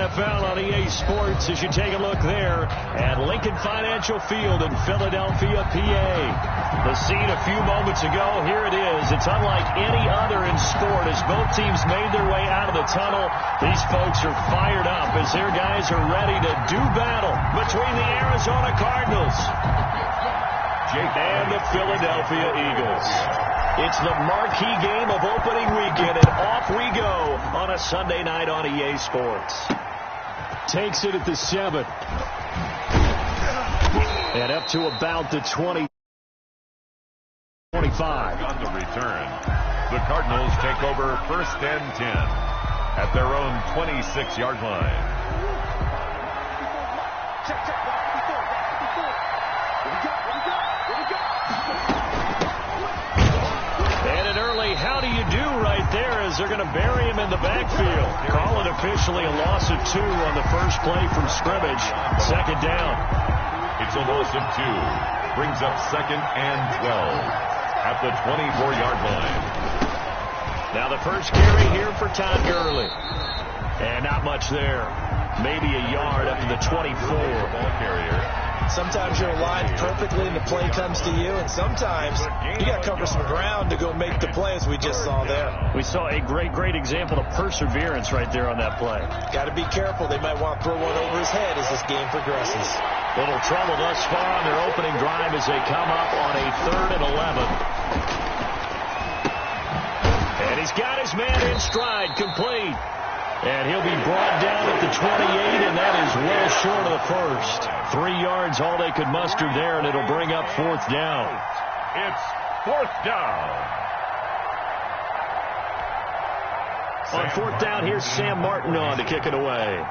NFL on EA Sports as you take a look there at Lincoln Financial Field in Philadelphia, PA. The scene a few moments ago, here it is. It's unlike any other in sport as both teams made their way out of the tunnel. These folks are fired up as their guys are ready to do battle between the Arizona Cardinals and the Philadelphia Eagles. It's the marquee game of opening weekend, and off we go on a Sunday night on EA Sports. Takes it at the 7. And up to about the 20. 25. On the return, the Cardinals take over 1st and 10 at their own 26-yard line. How do you do right there as they're going to bury him in the backfield. Call it officially a loss of 2 on the first play from scrimmage. 2nd down. It's a loss of 2. Brings up 2nd and 12 at the 24-yard line. Now the first carry here for Todd Gurley. And not much there. Maybe a yard up to the 24. Ball carrier. Sometimes you're aligned perfectly and the play comes to you, and sometimes you got to cover some ground to go make the play, as we just saw there. We saw a great example of perseverance right there on that play. Got to be careful. They might want to throw one over his head as this game progresses. Little trouble thus far on their opening drive as they come up on a 3rd and 11. And he's got his man in stride, complete. And he'll be brought down at the 28, and that is well short of the first. 3 yards, all they could muster there, and it'll bring up 4th down. It's 4th down. On 4th down, here's Sam Martin on to kick it away.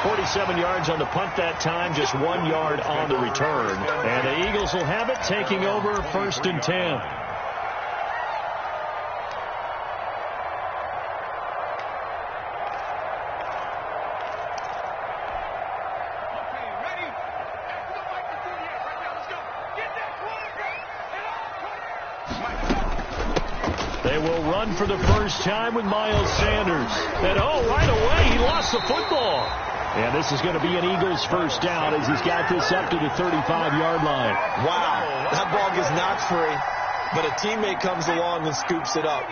47 yards on the punt that time, just 1 yard on the return. And the Eagles will have it, taking over 1st and 10. They will run for the first time with Miles Sanders. And right away, he lost the football. And this is going to be an Eagles first down as he's got this up to the 35-yard line. Wow, that ball gets knocked free, but a teammate comes along and scoops it up.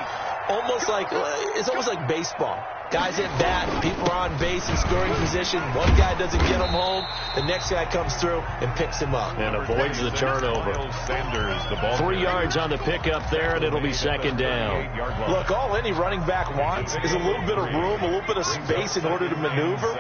It's almost like baseball. Guys at bat, people are on base in scoring position. One guy doesn't get him home. The next guy comes through and picks him up. And avoids the turnover. 3 yards on the pickup there, and it'll be 2nd down. Look, all any running back wants is a little bit of room, a little bit of space in order to maneuver.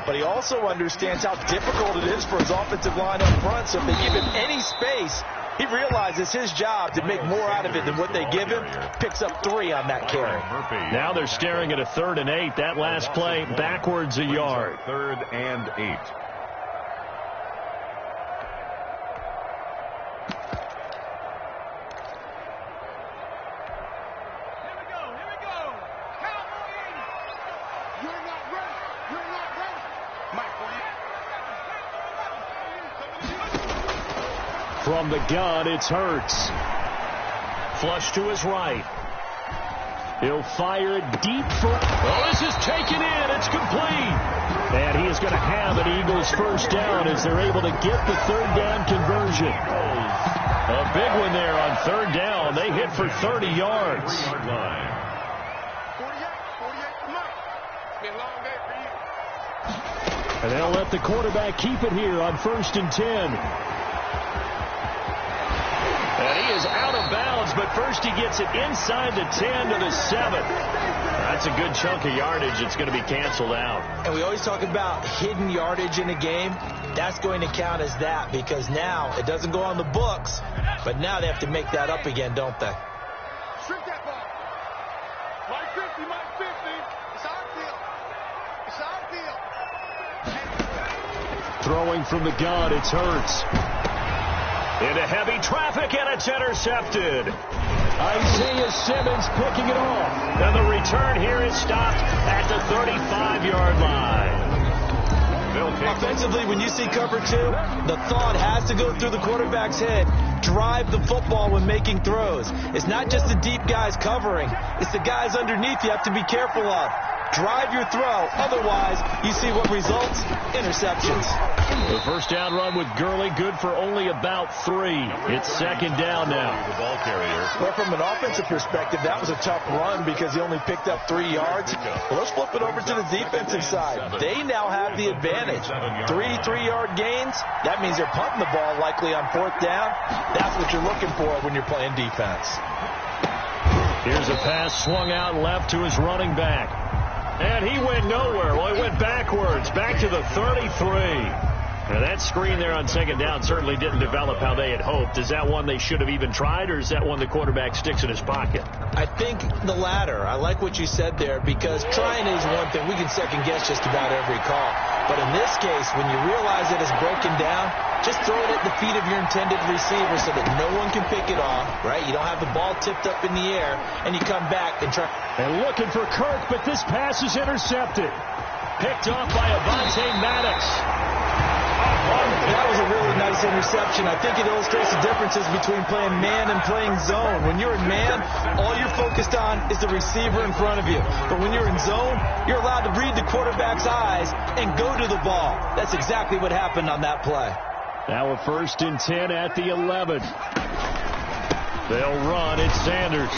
But he also understands how difficult it is for his offensive line up front. So if they give him any space, he realizes his job to make more out of it than what they give him. Picks up 3 on that carry. Now they're staring at a 3rd and 8. That last play backwards a yard. 3rd and 8. From the gun, it's Hurts. Flush to his right. He'll fire it deep for... this is taken in. It's complete. And he is going to have an Eagles first down as they're able to get the 3rd down conversion. A big one there on 3rd down. They hit for 30 yards. And they'll let the quarterback keep it here on 1st and 10. And he is out of bounds, but first he gets it inside the 10 to the 7. That's a good chunk of yardage. It's going to be canceled out. And we always talk about hidden yardage in a game. That's going to count as that because now it doesn't go on the books, but now they have to make that up again, don't they? Shrink that ball. Mike 50, Mike 50. It's our deal. It's our deal. Throwing from the gun, it's Hurts. Into heavy traffic, and it's intercepted. Isaiah Simmons picking it off. And the return here is stopped at the 35-yard line. Offensively, when you see cover 2, the thought has to go through the quarterback's head. Drive the football when making throws. It's not just the deep guys covering. It's the guys underneath you have to be careful of. Drive your throw. Otherwise, you see what results? Interceptions. The first down run with Gurley, good for only about 3. It's second down now. The ball carrier. Well, from an offensive perspective, that was a tough run because he only picked up 3 yards. Well, let's flip it over to the defensive side. They now have the advantage. 3 3-yard gains. That means they're punting the ball likely on 4th down. That's what you're looking for when you're playing defense. Here's a pass swung out left to his running back. And he went nowhere. Well, he went backwards, back to the 33. Now, that screen there on second down certainly didn't develop how they had hoped. Is that one they should have even tried, or is that one the quarterback sticks in his pocket? I think the latter. I like what you said there, because trying is one thing. We can second-guess just about every call. But in this case, when you realize that it's broken down, just throw it at the feet of your intended receiver so that no one can pick it off, right? You don't have the ball tipped up in the air, and you come back and try. And looking for Kirk, but this pass is intercepted. Picked off by Avonte Maddox. That was a really nice interception. I think it illustrates the differences between playing man and playing zone. When you're in man, all you're focused on is the receiver in front of you. But when you're in zone, you're allowed to read the quarterback's eyes and go to the ball. That's exactly what happened on that play. Now a 1st and 10 at the 11. They'll run. It's Sanders.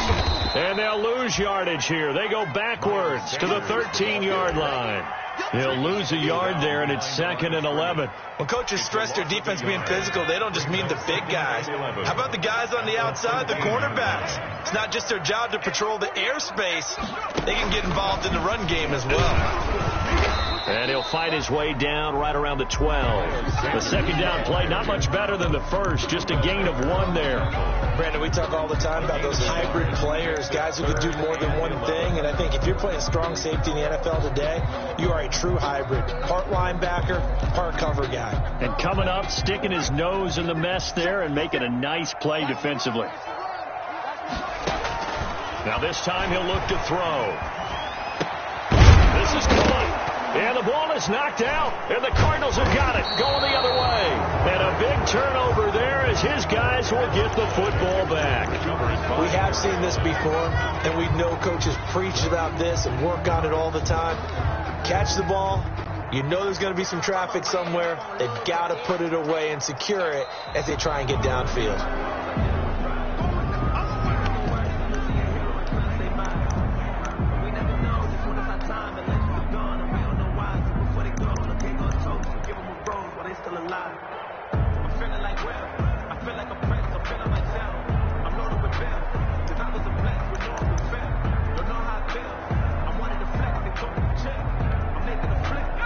And they'll lose yardage here. They go backwards to the 13-yard line. He'll lose a yard there, and it's 2nd and 11. When coaches stress their defense being physical, they don't just mean the big guys. How about the guys on the outside, the cornerbacks? It's not just their job to patrol the airspace. They can get involved in the run game as well. And he'll fight his way down right around the 12. The second down play, not much better than the first, just a gain of 1 there. Brandon, we talk all the time about those hybrid players, guys who can do more than one thing. And I think if you're playing strong safety in the NFL today, you are a true hybrid. Part linebacker, part cover guy. And coming up, sticking his nose in the mess there and making a nice play defensively. Now this time he'll look to throw. This is caught. And the ball is knocked out, and the Cardinals have got it, going the other way. And a big turnover there as his guys will get the football back. We have seen this before, and we know coaches preach about this and work on it all the time. Catch the ball. You know there's going to be some traffic somewhere. They've got to put it away and secure it as they try and get downfield.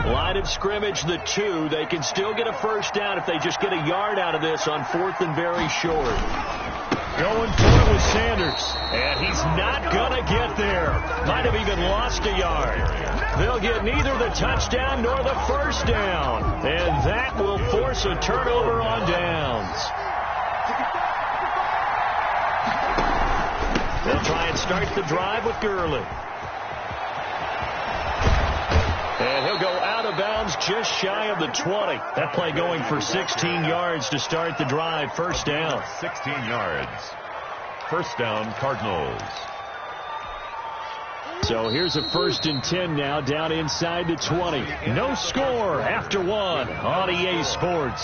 Line of scrimmage, the 2. They can still get a first down if they just get a yard out of this on 4th and very short. Going for it with Sanders. And he's not going to get there. Might have even lost a yard. They'll get neither the touchdown nor the first down. And that will force a turnover on downs. They'll try and start the drive with Gurley. And he'll go out of bounds just shy of the 20. That play going for 16 yards to start the drive. First down. 16 yards. First down, Cardinals. So here's a 1st and 10 now, down inside the 20. No score after 1 on EA Sports.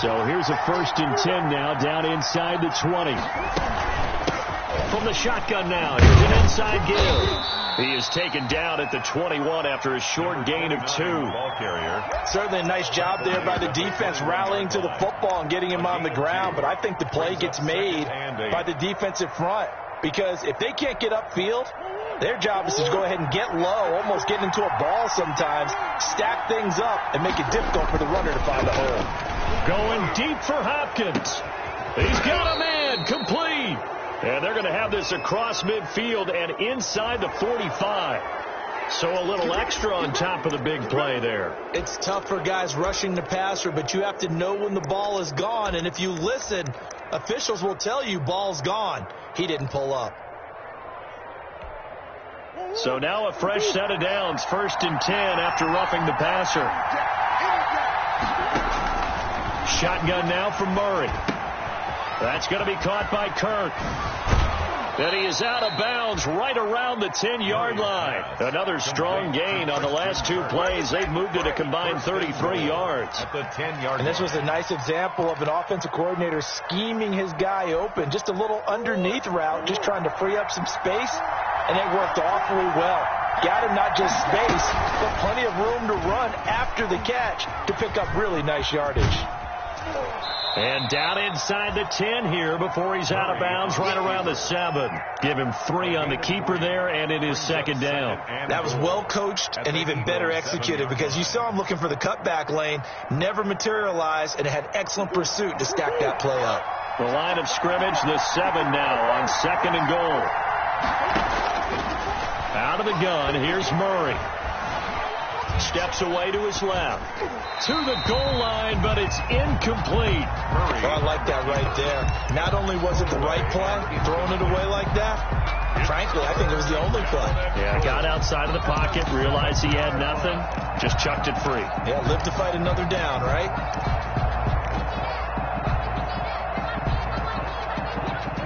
So here's a 1st and 10 now, down inside the 20. From the shotgun now, here's an inside give. He is taken down at the 21 after a short gain of 2. Ball carrier. Certainly a nice job there by the defense rallying to the football and getting him on the ground. But I think the play gets made by the defensive front. Because if they can't get upfield, their job is to go ahead and get low, almost get into a ball sometimes, stack things up, and make it difficult for the runner to find a hole. Going deep for Hopkins. He's got a man, complete. And they're going to have this across midfield and inside the 45. So a little extra on top of the big play there. It's tough for guys rushing the passer, but you have to know when the ball is gone. And if you listen, officials will tell you ball's gone. He didn't pull up. So now a fresh set of downs, 1st and 10 after roughing the passer. Shotgun now from Murray. That's going to be caught by Kirk. And he is out of bounds right around the 10-yard line. Another strong gain on the last 2 plays. They've moved it a combined 33 yards. At the 10-yard And this was a nice example of an offensive coordinator scheming his guy open. Just a little underneath route, just trying to free up some space. And it worked awfully well. Got him not just space, but plenty of room to run after the catch to pick up really nice yardage. And down inside the 10 here before he's out of bounds right around the 7. Give him 3 on the keeper there, and it is 2nd down. That was well coached and even better executed because you saw him looking for the cutback lane, never materialized, and had excellent pursuit to stack that play up. The line of scrimmage, the 7 now on 2nd and goal. Out of the gun, here's Murray. Steps away to his left. To the goal line, but it's incomplete. Oh, I like that right there. Not only was it the right play, throwing it away like that, frankly, I think it was the only play. Yeah, got outside of the pocket, realized he had nothing, just chucked it free. Yeah, live to fight another down, right?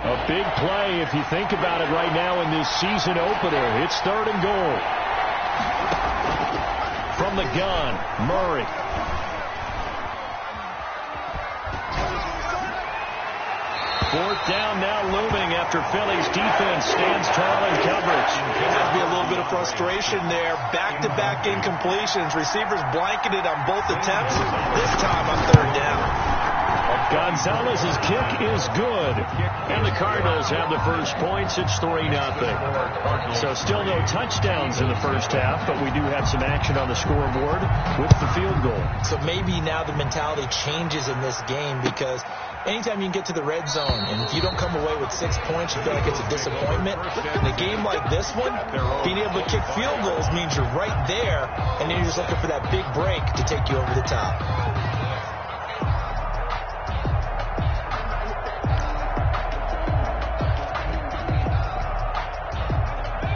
A big play if you think about it right now in this season opener. It's 3rd and goal. From the gun, Murray. Fourth down now looming after Philly's defense stands tall in coverage. There has to be a little bit of frustration there. Back-to-back incompletions. Receivers blanketed on both attempts. This time on 3rd down. Gonzalez's kick is good. And the Cardinals have the first points. It's 3-0. So still no touchdowns in the first half, but we do have some action on the scoreboard with the field goal. So maybe now the mentality changes in this game because anytime you can get to the red zone, and if you don't come away with 6 points, you feel like it's a disappointment. In a game like this one, being able to kick field goals means you're right there, and then you're just looking for that big break to take you over the top.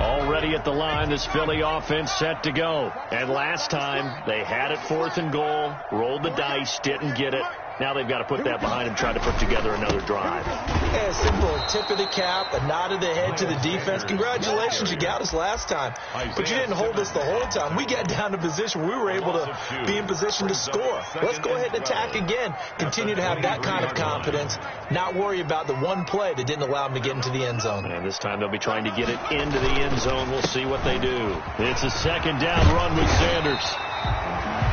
Already at the line, this Philly offense set to go. And last time, they had it 4th and goal, rolled the dice, didn't get it. Now they've got to put that behind them, try to put together another drive. Yeah, simple tip of the cap, a nod of the head to the defense. Congratulations, you got us last time. But you didn't hold us the whole time. We got down to position. We were able to be in position to score. Let's go ahead and attack again. Continue to have that kind of confidence. Not worry about the one play that didn't allow them to get into the end zone. And this time they'll be trying to get it into the end zone. We'll see what they do. It's a 2nd down run with Sanders.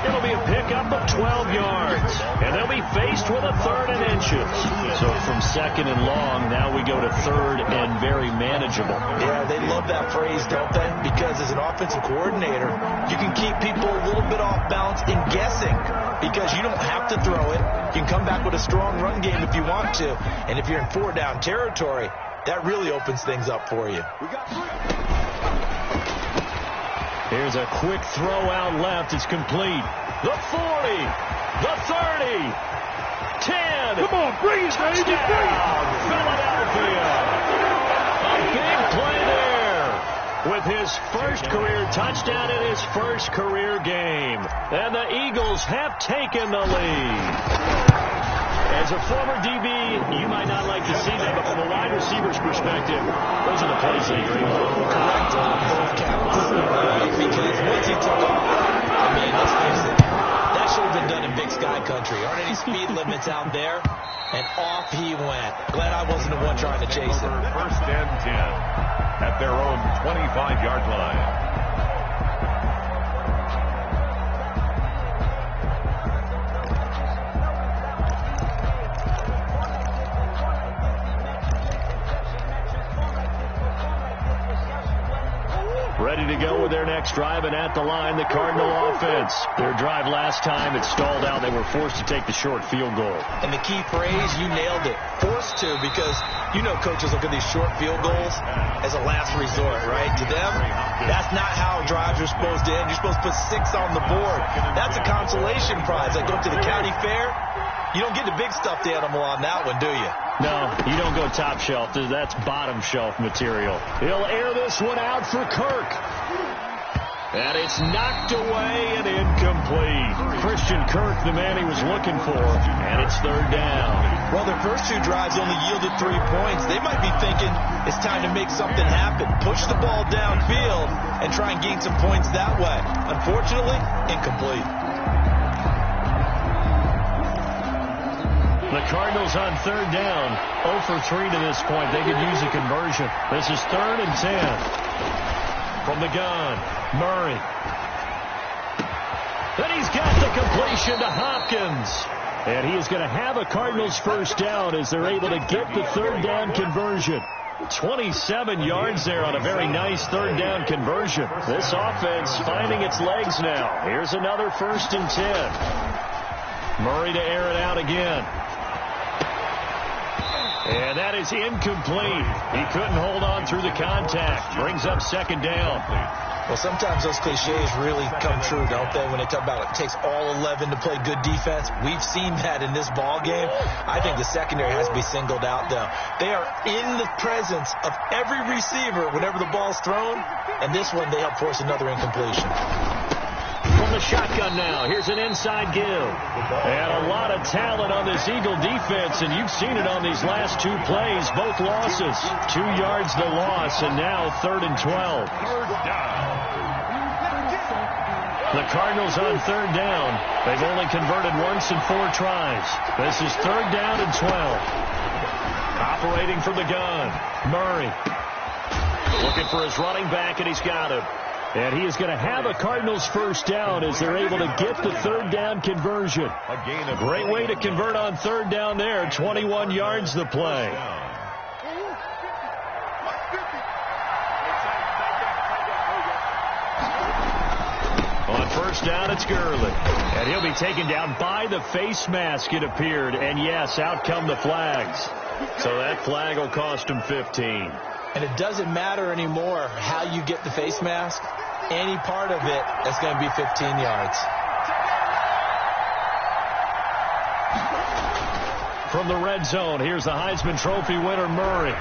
It'll be a pickup of 12 yards. And they'll be faced with a 3rd and inches. So from 2nd and long, now we go to 3rd and very manageable. Yeah, they love that phrase, don't they? Because as an offensive coordinator, you can keep people a little bit off balance and guessing because you don't have to throw it. You can come back with a strong run game if you want to. And if you're in 4-down territory, that really opens things up for you. Here's a quick throw out left. It's complete. The 40, the 30, 10. Come on, bring it, baby, bring it. Philadelphia. A big play there with his first career touchdown in his first career game. And the Eagles have taken the lead. As a former DB, you might not like to see that, but from a wide receiver's perspective, those are the plays they dream of. Correct on both counts. Right? Because once he took off, I mean, let's face it, that should have been done in Big Sky country. Aren't any speed limits out there? And off he went. Glad I wasn't the one trying to chase him. 1st and 10 at their own 25-yard line. Ready to go with their next drive, and at the line, the Cardinal offense. Their drive last time, it stalled out. They were forced to take the short field goal. And the key phrase, you nailed it. Forced to, because you know coaches look at these short field goals as a last resort, right? To them, that's not how drives are supposed to end. You're supposed to put 6 on the board. That's a consolation prize. Like go to the county fair, You don't get the big stuffed animal on that one, do you? No, you don't go top shelf. That's bottom shelf material. He'll air this one out for Kirk. And it's knocked away and incomplete. Christian Kirk, the man he was looking for, and it's third down. Well, their first 2 drives only yielded 3 points. They might be thinking it's time to make something happen. Push the ball downfield and try and gain some points that way. Unfortunately, incomplete. The Cardinals on third down, 0 for 3 to this point. They could use a conversion. This is 3rd and 10. From the gun, Murray. Then he's got the completion to Hopkins. And he is going to have a Cardinals first down as they're able to get the third down conversion. 27 yards there on a very nice third down conversion. This offense finding its legs now. Here's another 1st and 10. Murray to air it out again. And that is incomplete. He couldn't hold on through the contact. Brings up 2nd down. Well, sometimes those cliches really come true, don't they, when they talk about it takes all 11 to play good defense. We've seen that in this ball game. I think the secondary has to be singled out, though. They are in the presence of every receiver whenever the ball's thrown, and this one they help force another incompletion. From the shotgun now, here's an inside give. And a lot of talent on this Eagle defense, and you've seen it on these last 2 plays, both losses. 2 yards the loss, and now 3rd and 12. The Cardinals on third down. They've only converted once in 4 tries. This is 3rd down and 12. Operating from the gun, Murray. Looking for his running back, and he's got him. And he is going to have a Cardinals first down as they're able to get the third down conversion. A great way to convert on third down there. 21 yards the play. On first down, it's Gurley. And he'll be taken down by the face mask, it appeared. And yes, out come the flags. So that flag will cost him 15. And it doesn't matter anymore how you get the face mask. Any part of it, that's going to be 15 yards. From the red zone, here's the Heisman Trophy winner, Murray.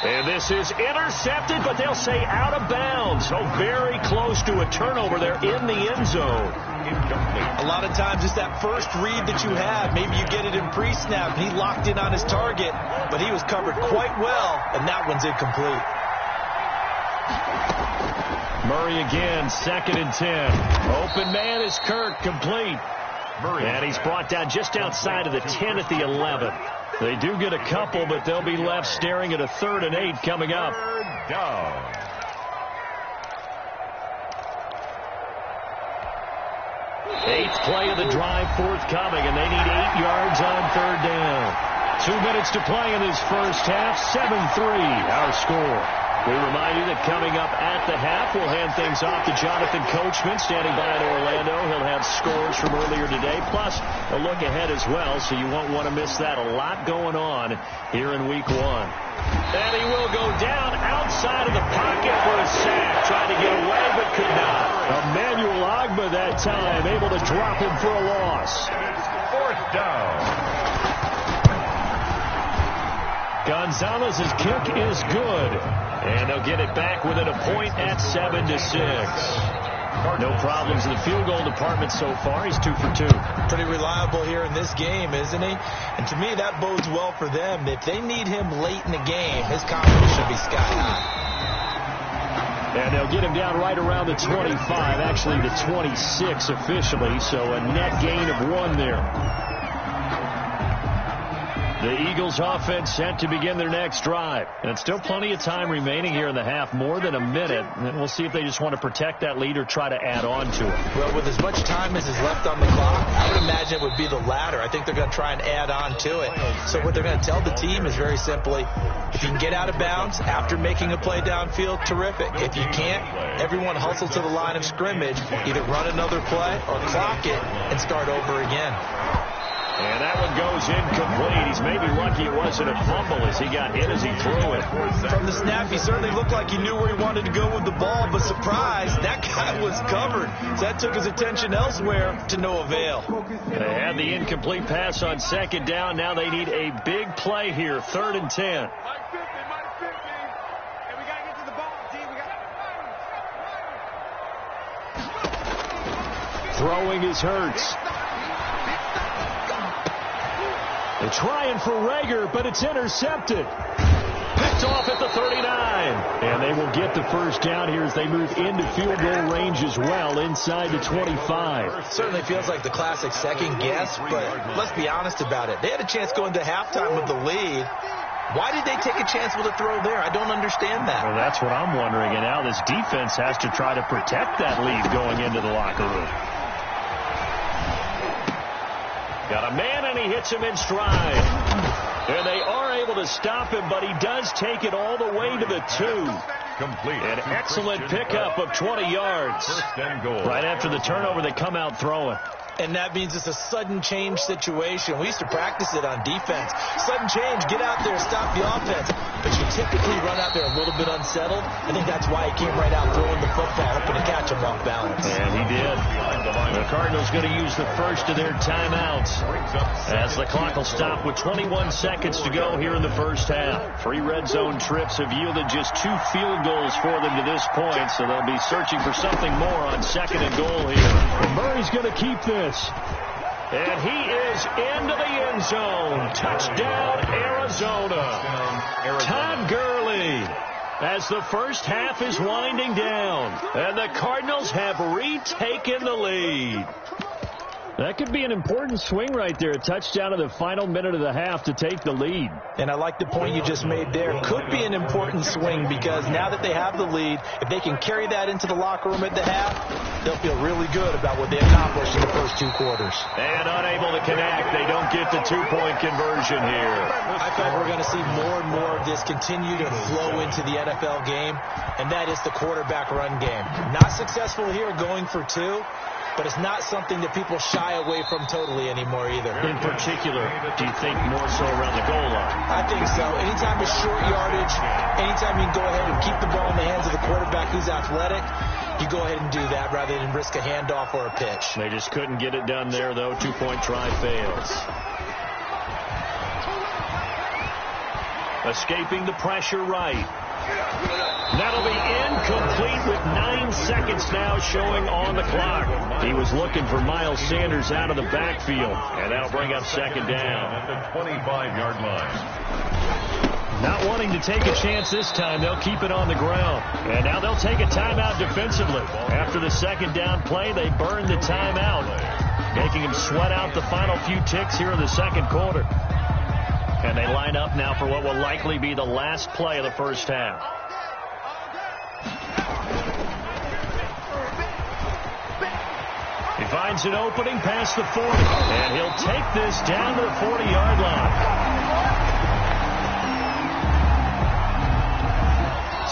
And this is intercepted, but they'll say out of bounds. So very close to a turnover there in the end zone. A lot of times it's that first read that you have. Maybe you get it in pre-snap, and he locked in on his target, but he was covered quite well, and that one's incomplete. Murray again, 2nd and 10. Open man is Kirk, complete. And he's brought down just outside of the 10 at the 11. They do get a couple, but they'll be left staring at a 3rd and 8 coming up. Third down. Eighth play of the drive forthcoming, and they need 8 yards on third down. 2 minutes to play in this first half. 7-3 our score. We remind you that coming up at the half, we'll hand things off to Jonathan Coachman, standing by in Orlando. He'll have scores from earlier today, plus a look ahead as well, so you won't want to miss that. A lot going on here in Week 1. And he will go down outside of the pocket for a sack, trying to get away but could not. Emmanuel Ogbah that time, able to drop him for a loss. 4th down. Gonzalez's kick is good. And they'll get it back within a point at 7-6. No problems in the field goal department so far. He's 2 for 2. Pretty reliable here in this game, isn't he? And to me, that bodes well for them. If they need him late in the game, his confidence should be sky high. And they'll get him down right around the 25, actually the 26 officially, so a net gain of 1 there. The Eagles offense set to begin their next drive. And still plenty of time remaining here in the half, more than a minute. And we'll see if they just want to protect that lead or try to add on to it. Well, with as much time as is left on the clock, I would imagine it would be the latter. I think they're going to try and add on to it. So what they're going to tell the team is very simply, if you can get out of bounds after making a play downfield, terrific. If you can't, everyone hustle to the line of scrimmage, either run another play or clock it and start over again. And that one goes incomplete. He's maybe lucky it wasn't a fumble as he got hit as he threw it. From the snap, he certainly looked like he knew where he wanted to go with the ball, but surprise, that guy was covered. So that took his attention elsewhere to no avail. They had the incomplete pass on second down. Now they need a big play here, 3rd and 10. Mike 50, and we got to get to the ball, G. We got Throwing is Hurts. They're trying for Rager, but it's intercepted. Picked off at the 39. And they will get the first down here as they move into field goal range as well, inside the 25. Certainly feels like the classic second guess, but let's be honest about it. They had a chance going to halftime with the lead. Why did they take a chance with a throw there? I don't understand that. Well, that's what I'm wondering. And now this defense has to try to protect that lead going into the locker room. Got a man, and he hits him in stride. And they are able to stop him, but he does take it all the way to the 2. Complete. An excellent pickup of 20 yards. First and goal. Right after the turnover, they come out throwing. And that means it's a sudden change situation. We used to practice it on defense. Sudden change, get out there, stop the offense. But you typically run out there a little bit unsettled. I think that's why he came right out throwing the football, hoping to catch him off balance. And he did. The Cardinals going to use the first of their timeouts as the clock will stop with 21 seconds to go here in the first half. 3 red zone trips have yielded just 2 field goals for them to this point, so they'll be searching for something more on 2nd and goal here. And Murray's going to keep this. And he is into the end zone. Touchdown, Arizona. Todd Gurley, as the first half is winding down. And the Cardinals have retaken the lead. That could be an important swing right there. A touchdown in the final minute of the half to take the lead. And I like the point you just made there. Could be an important swing because now that they have the lead, if they can carry that into the locker room at the half, they'll feel really good about what they accomplished in the first 2 quarters. And unable to connect. They don't get the 2-point conversion here. I thought we're going to see more and more of this continue to flow into the NFL game, and that is the quarterback run game. Not successful here going for 2. But it's not something that people shy away from totally anymore either. In particular, do you think more so around the goal line? I think so. Anytime it's short yardage, anytime you can go ahead and keep the ball in the hands of the quarterback who's athletic, you go ahead and do that rather than risk a handoff or a pitch. They just couldn't get it done there, though. 2-point try fails. Escaping the pressure right. That'll be incomplete with 9 seconds now showing on the clock. He was looking for Miles Sanders out of the backfield, and that'll bring up 2nd down. At the 25-yard line. Not wanting to take a chance this time, they'll keep it on the ground. And now they'll take a timeout defensively. After the 2nd down play, they burn the timeout, making him sweat out the final few ticks here in the 2nd quarter. And they line up now for what will likely be the last play of the first half. He finds an opening past the 40, and he'll take this down to the 40-yard line.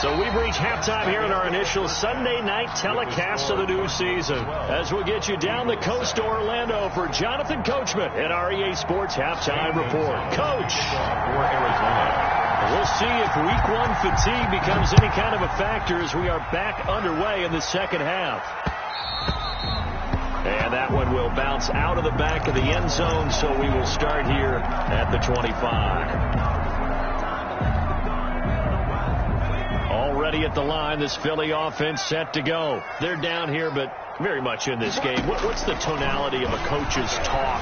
So we've reached halftime here in our initial Sunday night telecast of the new season, as we'll get you down the coast to Orlando for Jonathan Coachman at our EA Sports Halftime Report. Coach, we'll see if Week 1 fatigue becomes any kind of a factor as we are back underway in the second half. And that one will bounce out of the back of the end zone, so we will start here at the 25. Already at the line, this Philly offense set to go. They're down here, but very much in this game. What's the tonality of a coach's talk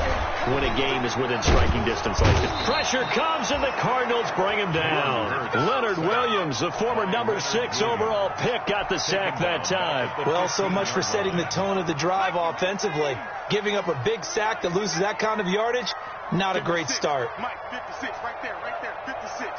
when a game is within striking distance like this? Pressure comes, and the Cardinals bring him down. Leonard Williams, the former number 6 overall pick, got the sack that time. Well, so much for setting the tone of the drive offensively. Giving up a big sack that loses that kind of yardage, not a great start. Mike 56, right there, 56.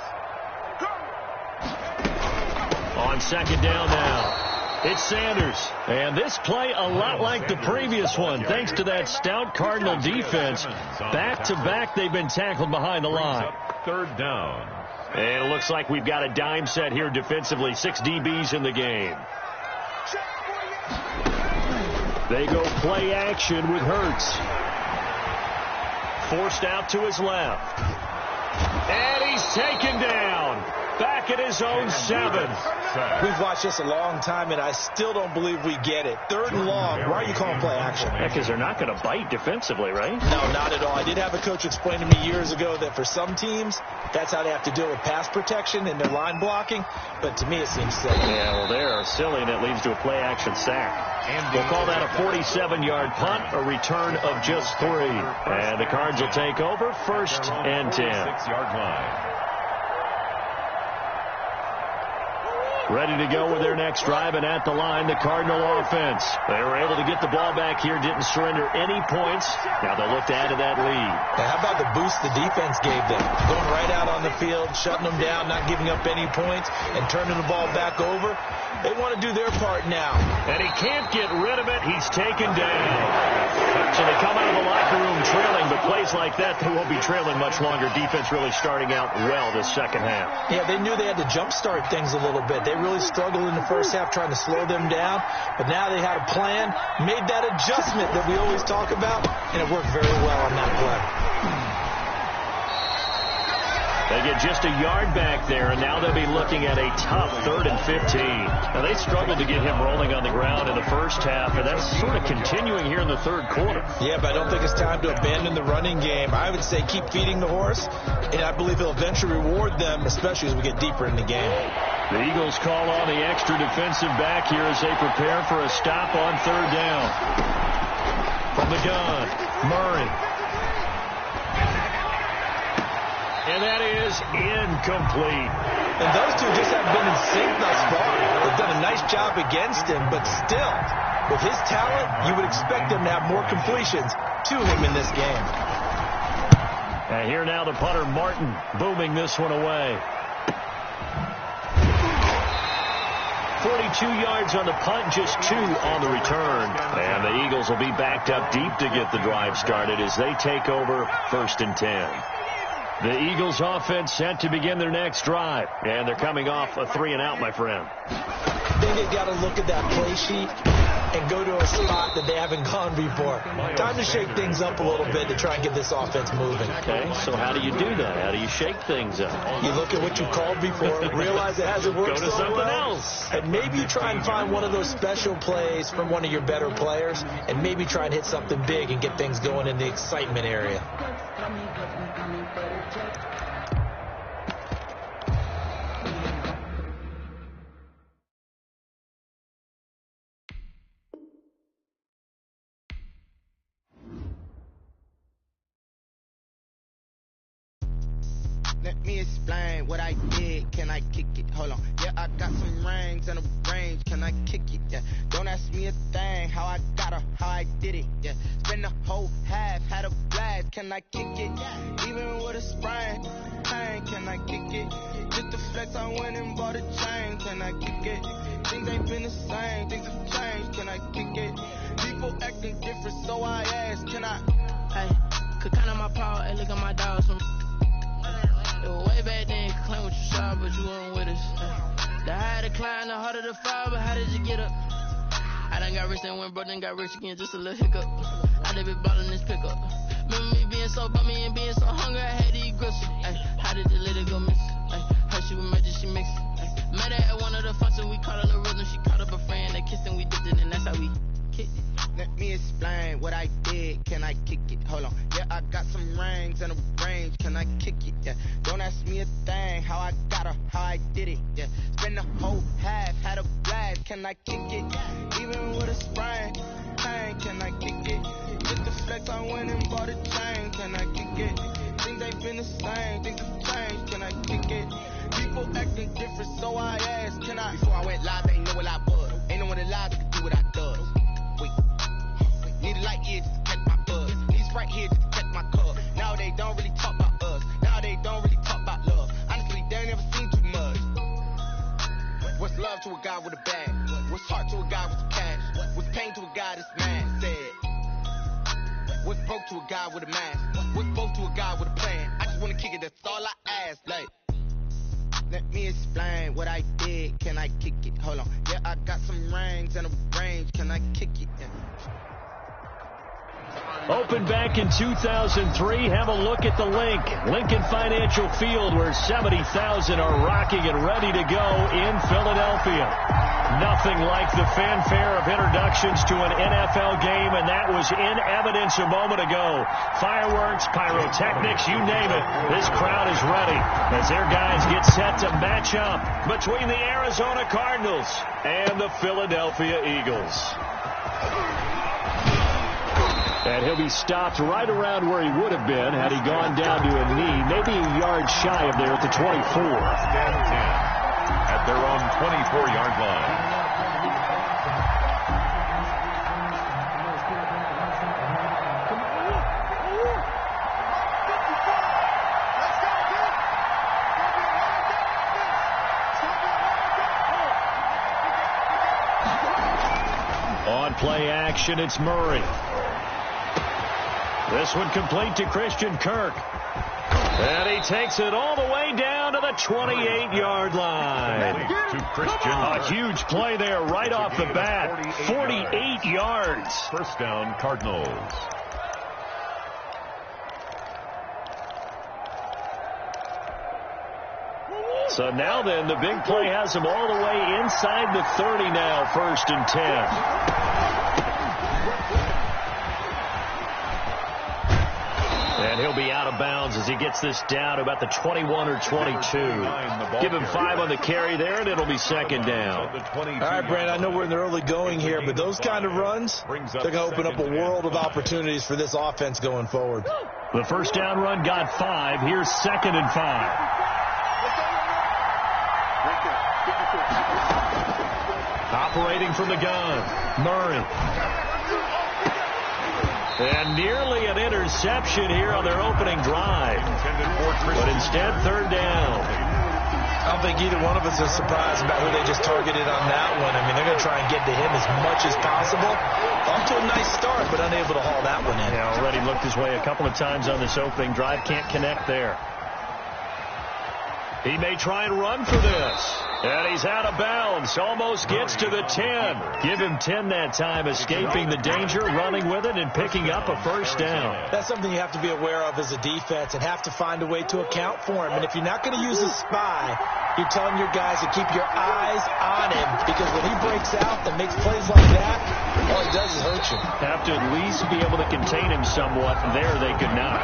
On 2nd down now, it's Sanders. And this play a lot like the previous one, thanks to that stout Cardinal defense. Back-to-back, they've been tackled behind the line. 3rd down. And it looks like we've got a dime set here defensively. 6 DBs in the game. They go play action with Hurts. forced out to his left. And he's taken down. Back at his own 7. We've watched this a long time, and I still don't believe we get it. 3rd and long. Why are you calling play action? Because they're not going to bite defensively, right? No, not at all. I did have a coach explain to me years ago that for some teams, that's how they have to deal with pass protection and their line blocking. But to me, it seems silly. Yeah, well, they are silly, and it leads to a play action sack. We'll call that a 47-yard punt, a return of just 3. And the Cards will take over 1st and 10. 6-yard line. Ready to go with their next drive, and at the line, the Cardinal offense. They were able to get the ball back here, didn't surrender any points. Now they'll look to add to that lead. Now, how about the boost the defense gave them? Going right out on the field, shutting them down, not giving up any points, and turning the ball back over. They want to do their part now. And he can't get rid of it. He's taken down. So they come out of the locker room trailing, but plays like that, they won't be trailing much longer. Defense really starting out well this second half. Yeah, they knew they had to jumpstart things a little bit. They really struggled in the first half trying to slow them down, but now they had a plan, made that adjustment that we always talk about, and it worked very well on that play. They get just a yard back there, and now they'll be looking at a tough 3rd and 15. Now, they struggled to get him rolling on the ground in the first half, and that's sort of continuing here in the 3rd quarter. Yeah, but I don't think it's time to abandon the running game. I would say keep feeding the horse, and I believe he'll eventually reward them, especially as we get deeper in the game. The Eagles call on the extra defensive back here as they prepare for a stop on 3rd down. From the gun, Murray. And that is incomplete. And those two just haven't been in sync thus far. They've done a nice job against him, but still, with his talent, you would expect him to have more completions to him in this game. And here now the punter, Martin, booming this one away. 42 yards on the punt, just 2 on the return. And the Eagles will be backed up deep to get the drive started as they take over 1st and 10. The Eagles offense set to begin their next drive. And they're coming off a 3-and-out, my friend. I think they've got to look at that play sheet and go to a spot that they haven't gone before. Time to shake things up a little bit to try and get this offense moving. Okay, so how do you do that? How do you shake things up? You look at what you called before, realize it hasn't worked so something well, else. And maybe you try and find one of those special plays from one of your better players, and maybe try and hit something big and get things going in the excitement area. Let me explain what I did. Can I kick it? Hold on. Yeah, I got some rings and a range. Can I kick it? Yeah. Don't ask me a thing. How I got her, how I did it. Yeah. Spend the whole half, had a blast. Can I kick it? Even with a sprain. Pain. Can I kick it? Just the flex, I went and bought a chain. Can I kick it? Things ain't been the same. Things have changed. Can I kick it? People acting different, so I ask. Can I? Hey, could count on my power. Hey, look at my dogs. Way back then, you could claim what you saw, but you weren't with us. The higher the climb, the harder the fall, but how did you get up? I done got rich and went broke, then got rich again, just a little hiccup. I done been ballin' this pickup. Remember me being so bummy and being so hungry, I had to eat groceries. How did you let it go miss? How she was magic, she mixed it. Met her at one of the functions, we called her the rhythm. She called up a friend, they kissed and we dipped it, and that's how we kicked it. Let me explain what I did. Can I kick it? Hold on. Yeah, I got some rings and a range. Can I kick it? Yeah. Don't ask me a thing. How I got her, how I did it. Yeah. Spend the whole half, had a blast. Can I kick it? Even with a sprain. Pain. Can I kick it? Just the flex, I went and bought a chain. Can I kick it? Things ain't been the same. Things have changed. Can I kick it? People acting different, so I asked. Can I? Before I went live, they ain't know what I was. Ain't no one alive that could do what I does. Need a light year just to catch my buzz. Need Sprite here just to catch my cup. Now they don't really talk about us. Now they don't really talk about love. Honestly, they ain't never seen too much. What's love to a guy with a bag? What's heart to a guy with some cash? What's pain to a guy that's mad? Said. What's broke to a guy with a mask? What's both to a guy with a plan? I just wanna kick it, that's all I ask. Like, let me explain what I did. Can I kick it? Hold on. Yeah, I got some rings and a range. Can I kick it? Yeah. Opened back in 2003, have a look at the Lincoln Financial Field, where 70,000 are rocking and ready to go in Philadelphia. Nothing like the fanfare of introductions to an NFL game, and that was in evidence a moment ago. Fireworks, pyrotechnics, you name it. This crowd is ready as their guys get set to match up between the Arizona Cardinals and the Philadelphia Eagles. And he'll be stopped right around where he would have been had he gone down to a knee, maybe a yard shy of there at the 24. Stand 10 at their own 24-yard line. On play action, it's Murray. This one complete to Christian Kirk. And he takes it all the way down to the 28-yard line. To Christian. A huge play there right off the bat. 48 yards. First down, Cardinals. So now then, the big play has him all the way inside the 30 now, 1st and 10. And he'll be out of bounds as he gets this down to about the 21 or 22. Give him 5 on the carry there, and it'll be 2nd down. All right, Brand, I know we're in the early going here, but those kind of runs, they're going to open up a world of opportunities for this offense going forward. The first down run got 5. Here's 2nd and 5. Operating from the gun, Murray. And nearly an interception here on their opening drive. But instead, 3rd down. I don't think either one of us is surprised about who they just targeted on that one. I mean, they're going to try and get to him as much as possible. Off to a nice start, but unable to haul that one in. Yeah, already looked his way a couple of times on this opening drive. Can't connect there. He may try and run for this. And he's out of bounds. Almost gets to the 10. Give him 10 that time, escaping the danger, running with it, and picking up a first down. That's something you have to be aware of as a defense and have to find a way to account for him. And if you're not going to use a spy, you're telling your guys to keep your eyes on him, because when he breaks out and makes plays like that, all it does is hurt you. Have to at least be able to contain him somewhat. There they could not.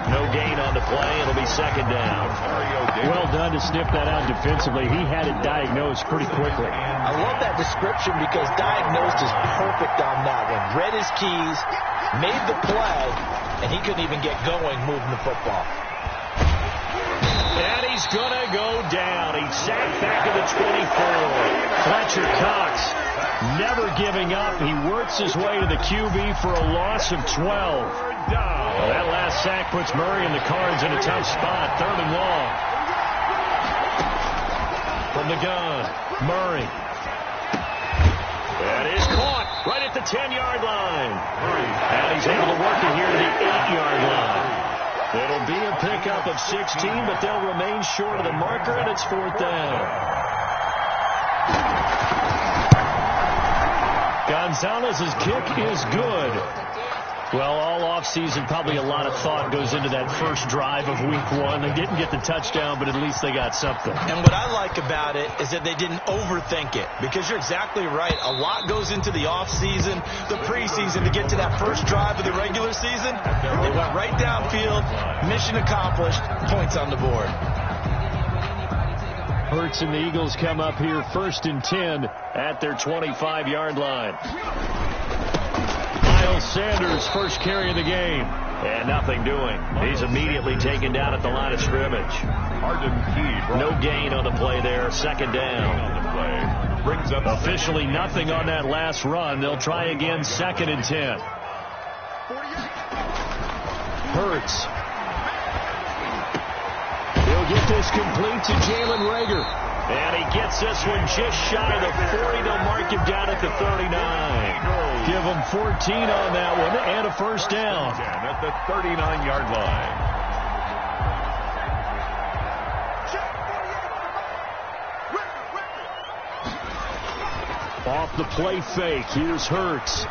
No gain on the play. It'll be 2nd down. Well done to sniff that out defensively. He had it diagnosed pretty quickly. I love that description, because diagnosed is perfect on that one. Read his keys, made the play, and he couldn't even get going moving the football. And he's going to go down. He sacked back at the 24. Fletcher Cox never giving up. He works his way to the QB for a loss of 12. Well, that last sack puts Murray and the Cards in a tough spot. 3rd and long. From the gun, Murray. That is caught right at the 10-yard line. And he's able to work it here to the 8-yard line. It'll be a pickup of 16, but they'll remain short of the marker, and it's 4th down. Gonzalez's kick is good. Well, all offseason, probably a lot of thought goes into that first drive of week 1. They didn't get the touchdown, but at least they got something. And what I like about it is that they didn't overthink it, because you're exactly right. A lot goes into the offseason, the preseason, to get to that first drive of the regular season. They went right downfield, mission accomplished, points on the board. Hurts and the Eagles come up here 1st and 10 at their 25-yard line. Miles Sanders, first carry of the game. And nothing doing. He's immediately taken down at the line of scrimmage. No gain on the play there. 2nd down. Brings up officially nothing on that last run. They'll try again, 2nd and 10. Hurts. He'll get this complete to Jalen Reagor. And he gets this one just shy of the 40. They'll mark him down at the 39. Give him 14 on that one and a first down. At the 39-yard line. Off the play fake. Here's Hurts.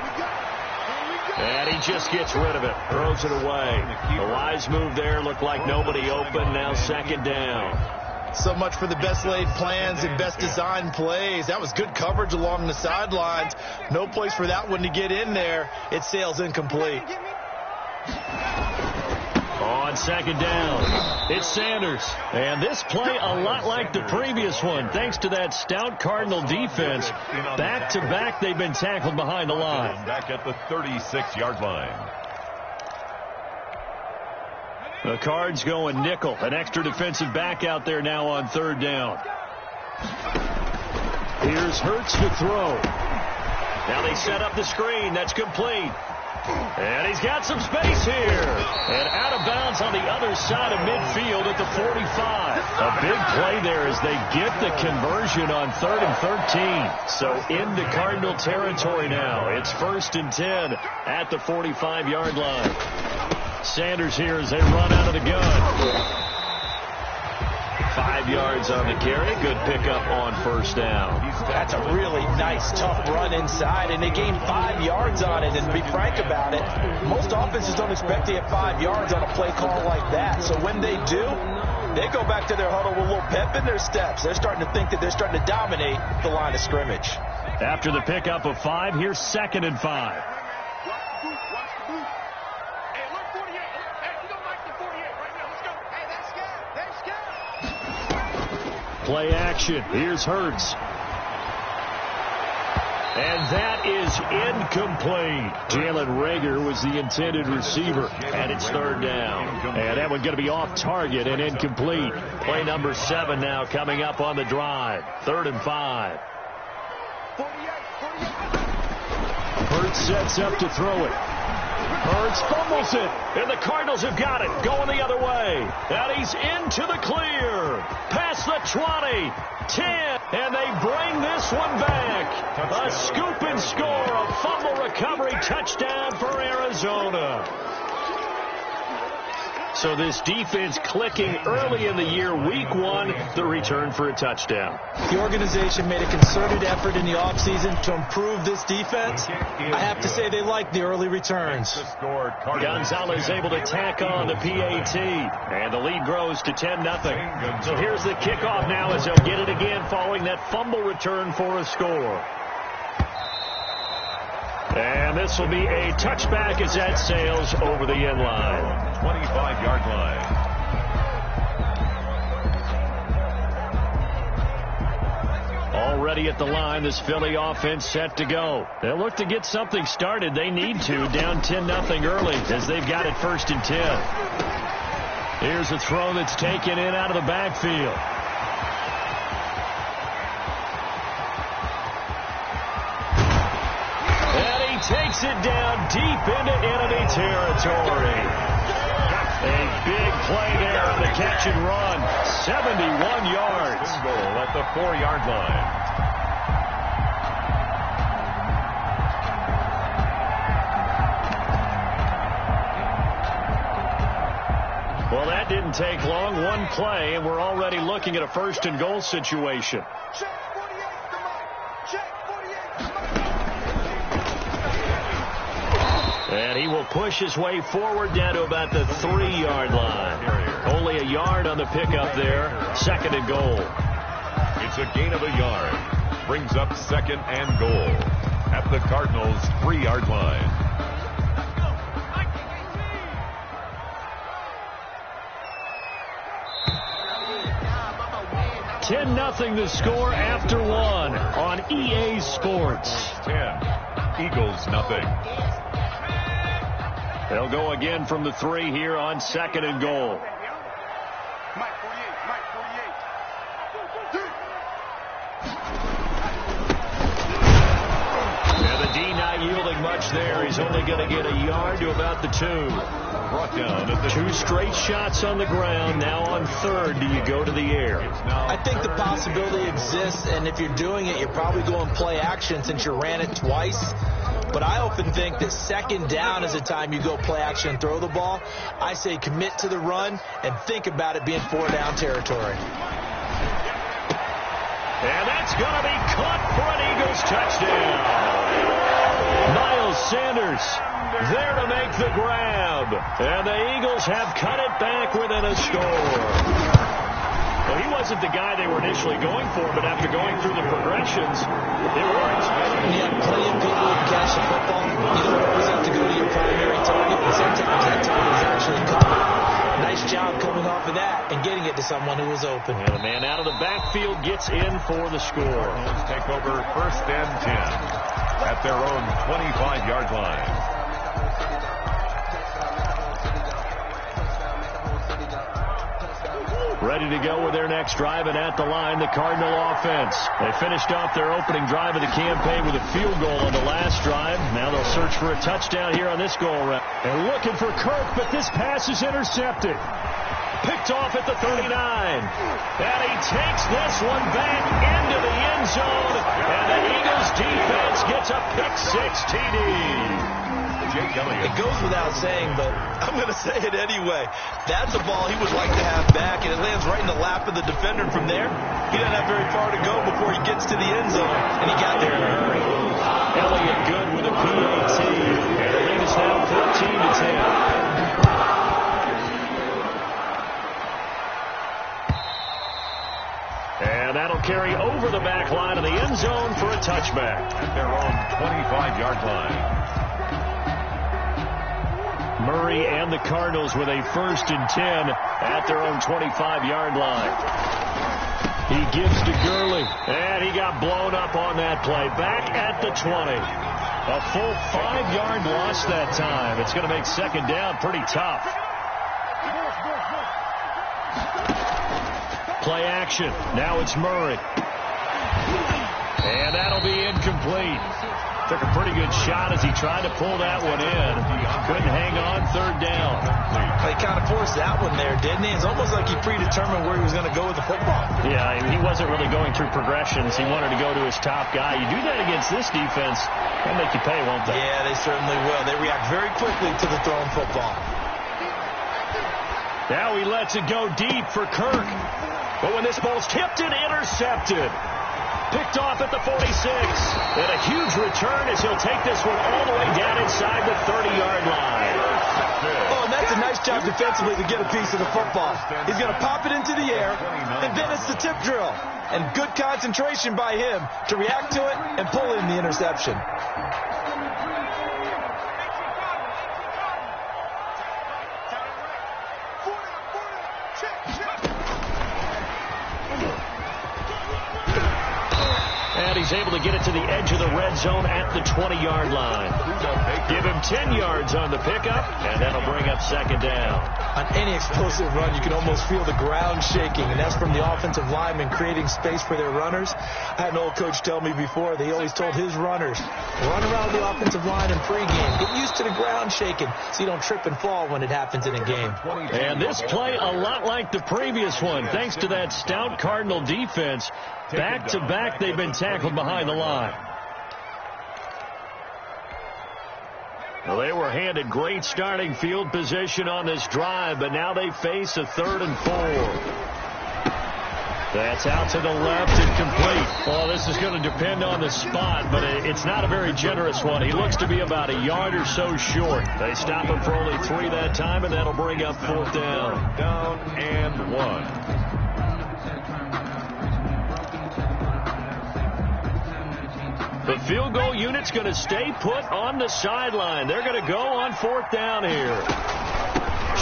And he just gets rid of it, throws it away. A wise move there, looked like nobody open, now second down. So much for the best laid plans and best designed plays. That was good coverage along the sidelines. No place for that one to get in there. It sails incomplete. On second down, it's Sanders. And this play a lot like the previous one. Thanks to that stout Cardinal defense, back-to-back they've been tackled behind the line. Back at the 36-yard line. The Cards going nickel. An extra defensive back out there now on third down. Here's Hurts to throw. Now they set up the screen. That's complete. And he's got some space here. And out of bounds on the other side of midfield at the 45. A big play there as they get the conversion on 3rd and 13. So into Cardinal territory now. It's 1st and 10 at the 45-yard line. Sanders here as they run out of the gun. 5 yards on the carry. Good pickup on first down. That's a really nice, tough run inside, and they gained 5 yards on it. And to be frank about it, most offenses don't expect to get 5 yards on a play call like that. So when they do, they go back to their huddle with a little pep in their steps. They're starting to think that they're starting to dominate the line of scrimmage. After the pickup of 5, here's 2nd and 5. Play action. Here's Hurts. And that is incomplete. Jalen Reagor was the intended receiver. And it's 3rd down. And that one's going to be off target and incomplete. Play number 7 now coming up on the drive. 3rd and 5. Hurts sets up to throw it. Hurts fumbles it, and the Cardinals have got it, going the other way. And he's into the clear, past the 20, 10, and they bring this one back. Touchdown. A scoop and score, a fumble recovery touchdown for Arizona. So this defense clicking early in the year, week 1, the return for a touchdown. The organization made a concerted effort in the offseason to improve this defense. I have to say they like the early returns. Gonzalez able to tack on the PAT, and the lead grows to 10-0. So here's the kickoff now as they'll get it again following that fumble return for a score. And this will be a touchback as that sails over the end line. 25-yard line. Already at the line, this Philly offense set to go. They'll look to get something started. They need to, down 10-0 early as they've got it 1st and 10. Here's a throw that's taken in out of the backfield. Takes it down deep into enemy territory. A big play there on the catch and run. 71 yards. Goal at the 4-yard line. Well, that didn't take long. One play, and we're already looking at a 1st and goal situation. And he will push his way forward down to about the 3-yard line. Only a yard on the pickup there. 2nd and goal. It's a gain of a yard. Brings up 2nd and goal at the Cardinals' 3-yard line. $10-0 the score after 1 on EA Sports. 10. Eagles nothing. They'll go again from the 3 here on 2nd and goal. And the D not yielding much there. He's only going to get a yard to about the 2. Brought down at the 2 straight shots on the ground. Now on 3rd, do you go to the air? I think the possibility exists, and if you're doing it, you're probably going play action since you ran it twice. But I often think that 2nd down is the time you go play action and throw the ball. I say commit to the run and think about it being 4-down territory. And that's going to be caught for an Eagles touchdown. Miles Sanders there to make the grab. And the Eagles have cut it back within a score. Well, he wasn't the guy they were initially going for, but after going through the progressions, it worked. Yeah, plenty of people who can catch the football. You don't always have to go to your primary target, but sometimes that target is actually covered. Nice job coming off of that and getting it to someone who was open. And the man out of the backfield gets in for the score. Cardinals take over 1st and 10 at their own 25-yard line. Ready to go with their next drive, and at the line, the Cardinal offense. They finished off their opening drive of the campaign with a field goal on the last drive. Now they'll search for a touchdown here on this go-around. And looking for Kirk, but this pass is intercepted. Picked off at the 39. And he takes this one back into the end zone. And the Eagles defense gets a pick-6 TD. It goes without saying, but I'm going to say it anyway. That's a ball he would like to have back, and it lands right in the lap of the defender. From there, he doesn't have very far to go before he gets to the end zone, and he got there in a hurry. Elliott good with a PAT, and the lead is now 14-10. And that'll carry over the back line of the end zone for a touchback. At their own 25-yard line. Murray and the Cardinals with a 1st and 10 at their own 25-yard line. He gives to Gurley, and he got blown up on that play. Back at the 20. A full 5-yard loss that time. It's going to make 2nd down pretty tough. Play action. Now it's Murray. And that'll be incomplete. Took a pretty good shot as he tried to pull that one in. Couldn't hang on 3rd down. He kind of forced that one there, didn't he? It's almost like he predetermined where he was going to go with the football. Yeah, he wasn't really going through progressions. He wanted to go to his top guy. You do that against this defense, they'll make you pay, won't they? Yeah, they certainly will. They react very quickly to the thrown football. Now he lets it go deep for Kirk. But when this ball's tipped and intercepted. Picked off at the 46. And a huge return as he'll take this one all the way down inside the 30-yard line. Oh, and that's a nice job defensively to get a piece of the football. He's going to pop it into the air, and then it's the tip drill. And good concentration by him to react to it and pull in the interception. And he's able to get it to the edge of the red zone at the 20-yard line. Give him 10 yards on the pickup, and that'll bring up 2nd down. On any explosive run, you can almost feel the ground shaking, and that's from the offensive linemen creating space for their runners. I had an old coach tell me before, they always told his runners, run around the offensive line in pregame. Get used to the ground shaking so you don't trip and fall when it happens in a game. And this play a lot like the previous one, thanks to that stout Cardinal defense. Back-to-back, they've been tackled behind the line. Well, they were handed great starting field position on this drive, but now they face a 3rd and 4. That's out to the left and complete. Well, this is going to depend on the spot, but it's not a very generous one. He looks to be about a yard or so short. They stop him for only 3 that time, and that'll bring up 4th down. Down and 1. The field goal unit's going to stay put on the sideline. They're going to go on 4th down here.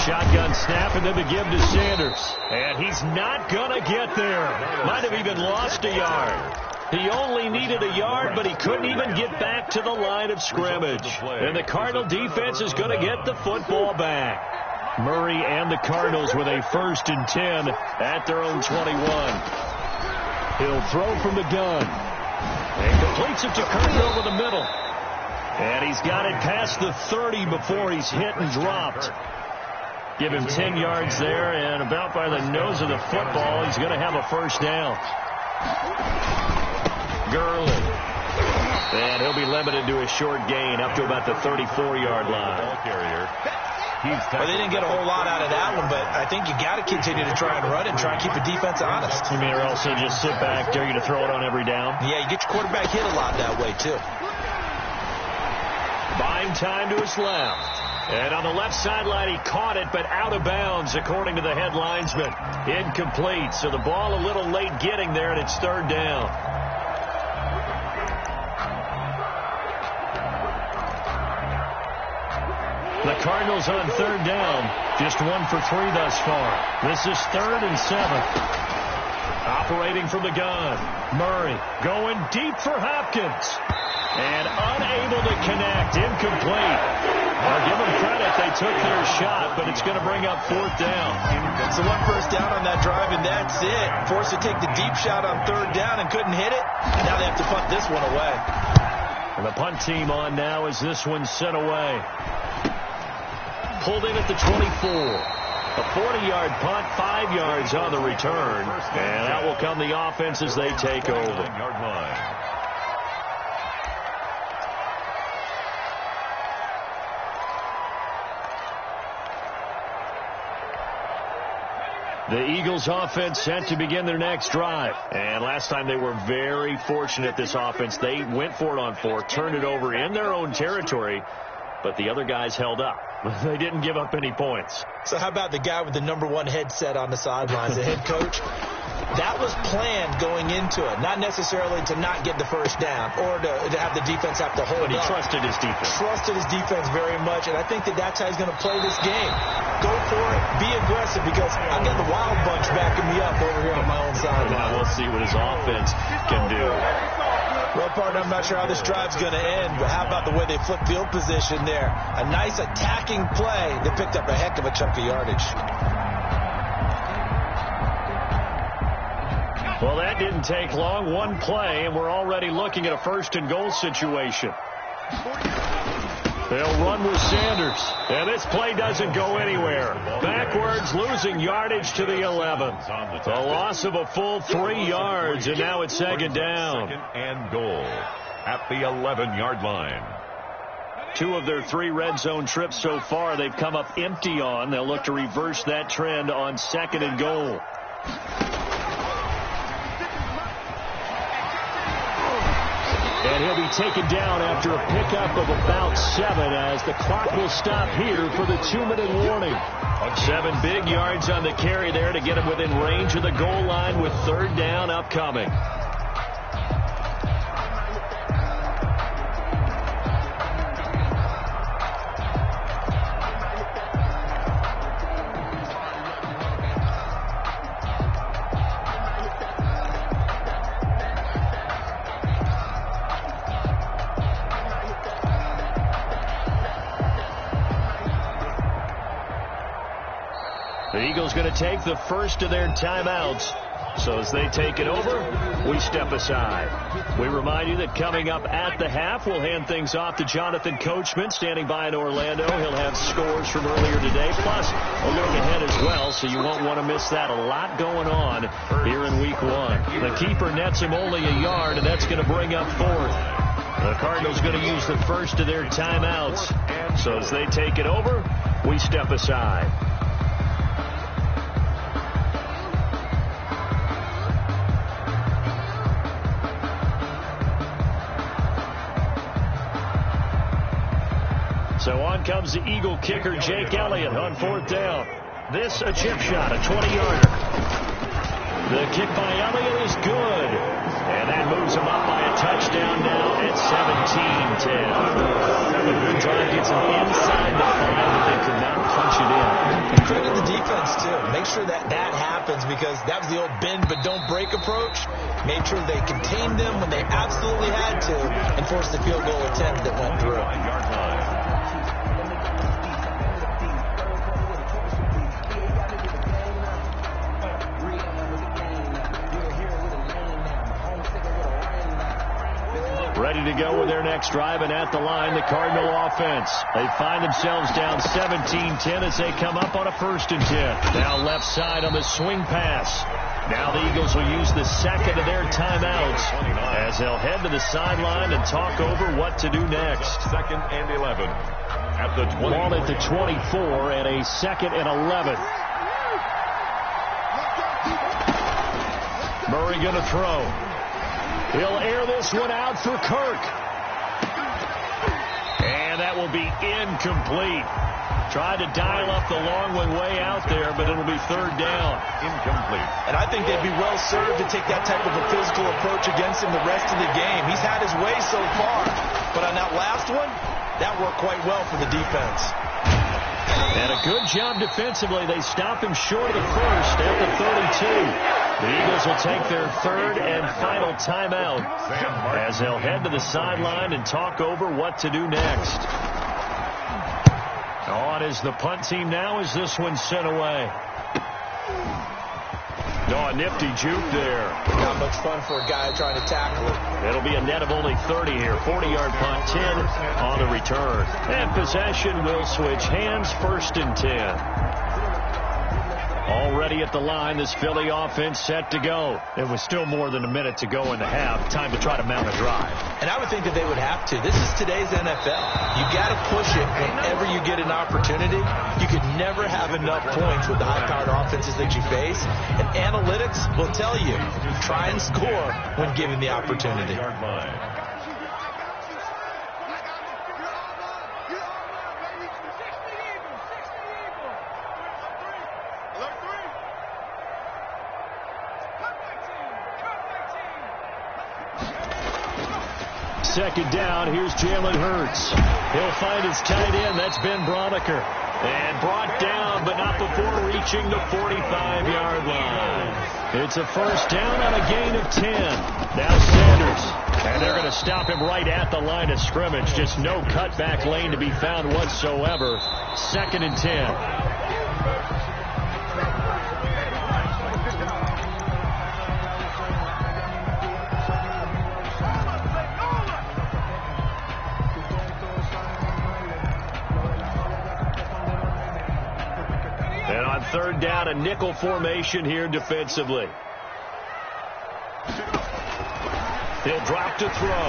Shotgun snap and then the give to Sanders. And he's not going to get there. Might have even lost a yard. He only needed a yard, but he couldn't even get back to the line of scrimmage. And the Cardinal defense is going to get the football back. Murray and the Cardinals with a 1st and 10 at their own 21. He'll throw from the gun. And completes it to Kirk over the middle. And he's got it past the 30 before he's hit and dropped. Give him 10 yards there, and about by the nose of the football, he's going to have a 1st down. Gurley. And he'll be limited to a short gain up to about the 34-yard line. Well, they didn't get a whole lot out of that one, but I think you got to continue to try and run it and try and keep the defense honest. You mean, or else they'll just sit back, dare you to throw it on every down? Yeah, you get your quarterback hit a lot that way, too. Playing time to his left. And on the left sideline, he caught it, but out of bounds, according to the head linesman. Incomplete. So the ball a little late getting there, and it's third down. The Cardinals on third down. Just 1 for 3 thus far. This is 3rd and 7. Operating from the gun. Murray going deep for Hopkins. And unable to connect. Incomplete. I'll give them credit. They took their shot, but it's going to bring up 4th down. So 1 first down on that drive, and that's it. Forced to take the deep shot on 3rd down and couldn't hit it. Now they have to punt this one away. And the punt team on now as this one's sent away. Pulled in at the 24. A 40-yard punt, 5 yards on the return. And that will come the offense as they take over. The Eagles offense set to begin their next drive. And last time they were very fortunate, this offense. They went for it on 4, turned it over in their own territory, but the other guys held up. They didn't give up any points. So how about the guy with the #1 headset on the sidelines, the head coach? That was planned going into it, not necessarily to not get the first down or to have the defense have to hold up. But he trusted his defense. Trusted his defense very much, and I think that's how he's going to play this game. Go for it, be aggressive, because I've got the Wild Bunch backing me up over here on my own side. Now we'll see what his offense can do. Well, partner, I'm not sure how this drive's going to end, but how about the way they flip field position there? A nice attacking play. They picked up a heck of a chunk of yardage. Well, that didn't take long. 1 play, and we're already looking at a 1st and goal situation. They'll run with Sanders. And this play doesn't go anywhere. Backwards, losing yardage to the 11. A loss of a full 3 yards, and now it's 2nd down. 2nd and goal at the 11-yard line. 2 of their 3 red zone trips so far they've come up empty on. They'll look to reverse that trend on 2nd and goal. And he'll be taken down after a pickup of about 7 as the clock will stop here for the 2-minute warning. 7 big yards on the carry there to get him within range of the goal line with 3rd down upcoming. The Eagles going to take the first of their timeouts. So as they take it over, we step aside. We remind you that coming up at the half, we'll hand things off to Jonathan Coachman, standing by in Orlando. He'll have scores from earlier today, plus a look ahead as well, so you won't want to miss that. A lot going on here in Week 1. The keeper nets him only a yard, and that's going to bring up 4th. The Cardinals going to use the first of their timeouts. So as they take it over, we step aside. So on comes the Eagle kicker, Jake Elliott, on 4th down. This a chip shot, a 20-yarder. The kick by Elliott is good. And that moves him up by a touchdown now at 17-10. A good drive gets him inside the 5, but they could not punch it in. And credit the defense, too. Make sure that happens, because that was the old bend but don't break approach. Made sure they contained them when they absolutely had to and forced the field goal attempt that went through. Ready to go with their next drive, and at the line, the Cardinal offense. They find themselves down 17-10 as they come up on a 1st and 10. Now left side on the swing pass. Now the Eagles will use the 2nd of their timeouts as they'll head to the sideline and talk over what to do next. 2nd and 11 at the 20. Ball at the 24 and a 2nd and 11. Murray going to throw. He'll air this one out for Kirk. And that will That'll be incomplete. Tried to dial up the long one way out there, but it'll be third down. Incomplete. And I think they'd be well served to take that type of a physical approach against him the rest of the game. He's had his way so far, but on that last one, that worked quite well for the defense. And a good job defensively. They stop him short of the first at the 32. The Eagles will take their third and final timeout as they'll head to the sideline and talk over what to do next. On is the punt team now as this one's sent away. No, a nifty juke there. Not much fun for a guy trying to tackle it. It'll be a net of only 30 here. 40-yard punt, 10 on the return. And possession will switch hands, first and 10. Already at the line, this Philly offense set to go. It was still more than a minute to go in the half. Time to try to mount a drive. And I would think that they would have to. This is today's NFL. You got to push it whenever you get an opportunity. You could never have enough points with the high-powered offenses that you face. And analytics will tell you, try and score when given the opportunity. Second down, here's Jalen Hurts. He'll find his tight end. That's Ben Broniker. And brought down, but not before reaching the 45-yard line. It's a first down on a gain of 10. Now Sanders. And they're going to stop him right at the line of scrimmage. Just no cutback lane to be found whatsoever. Second and 10. Third down, a nickel formation here defensively. He'll drop to throw.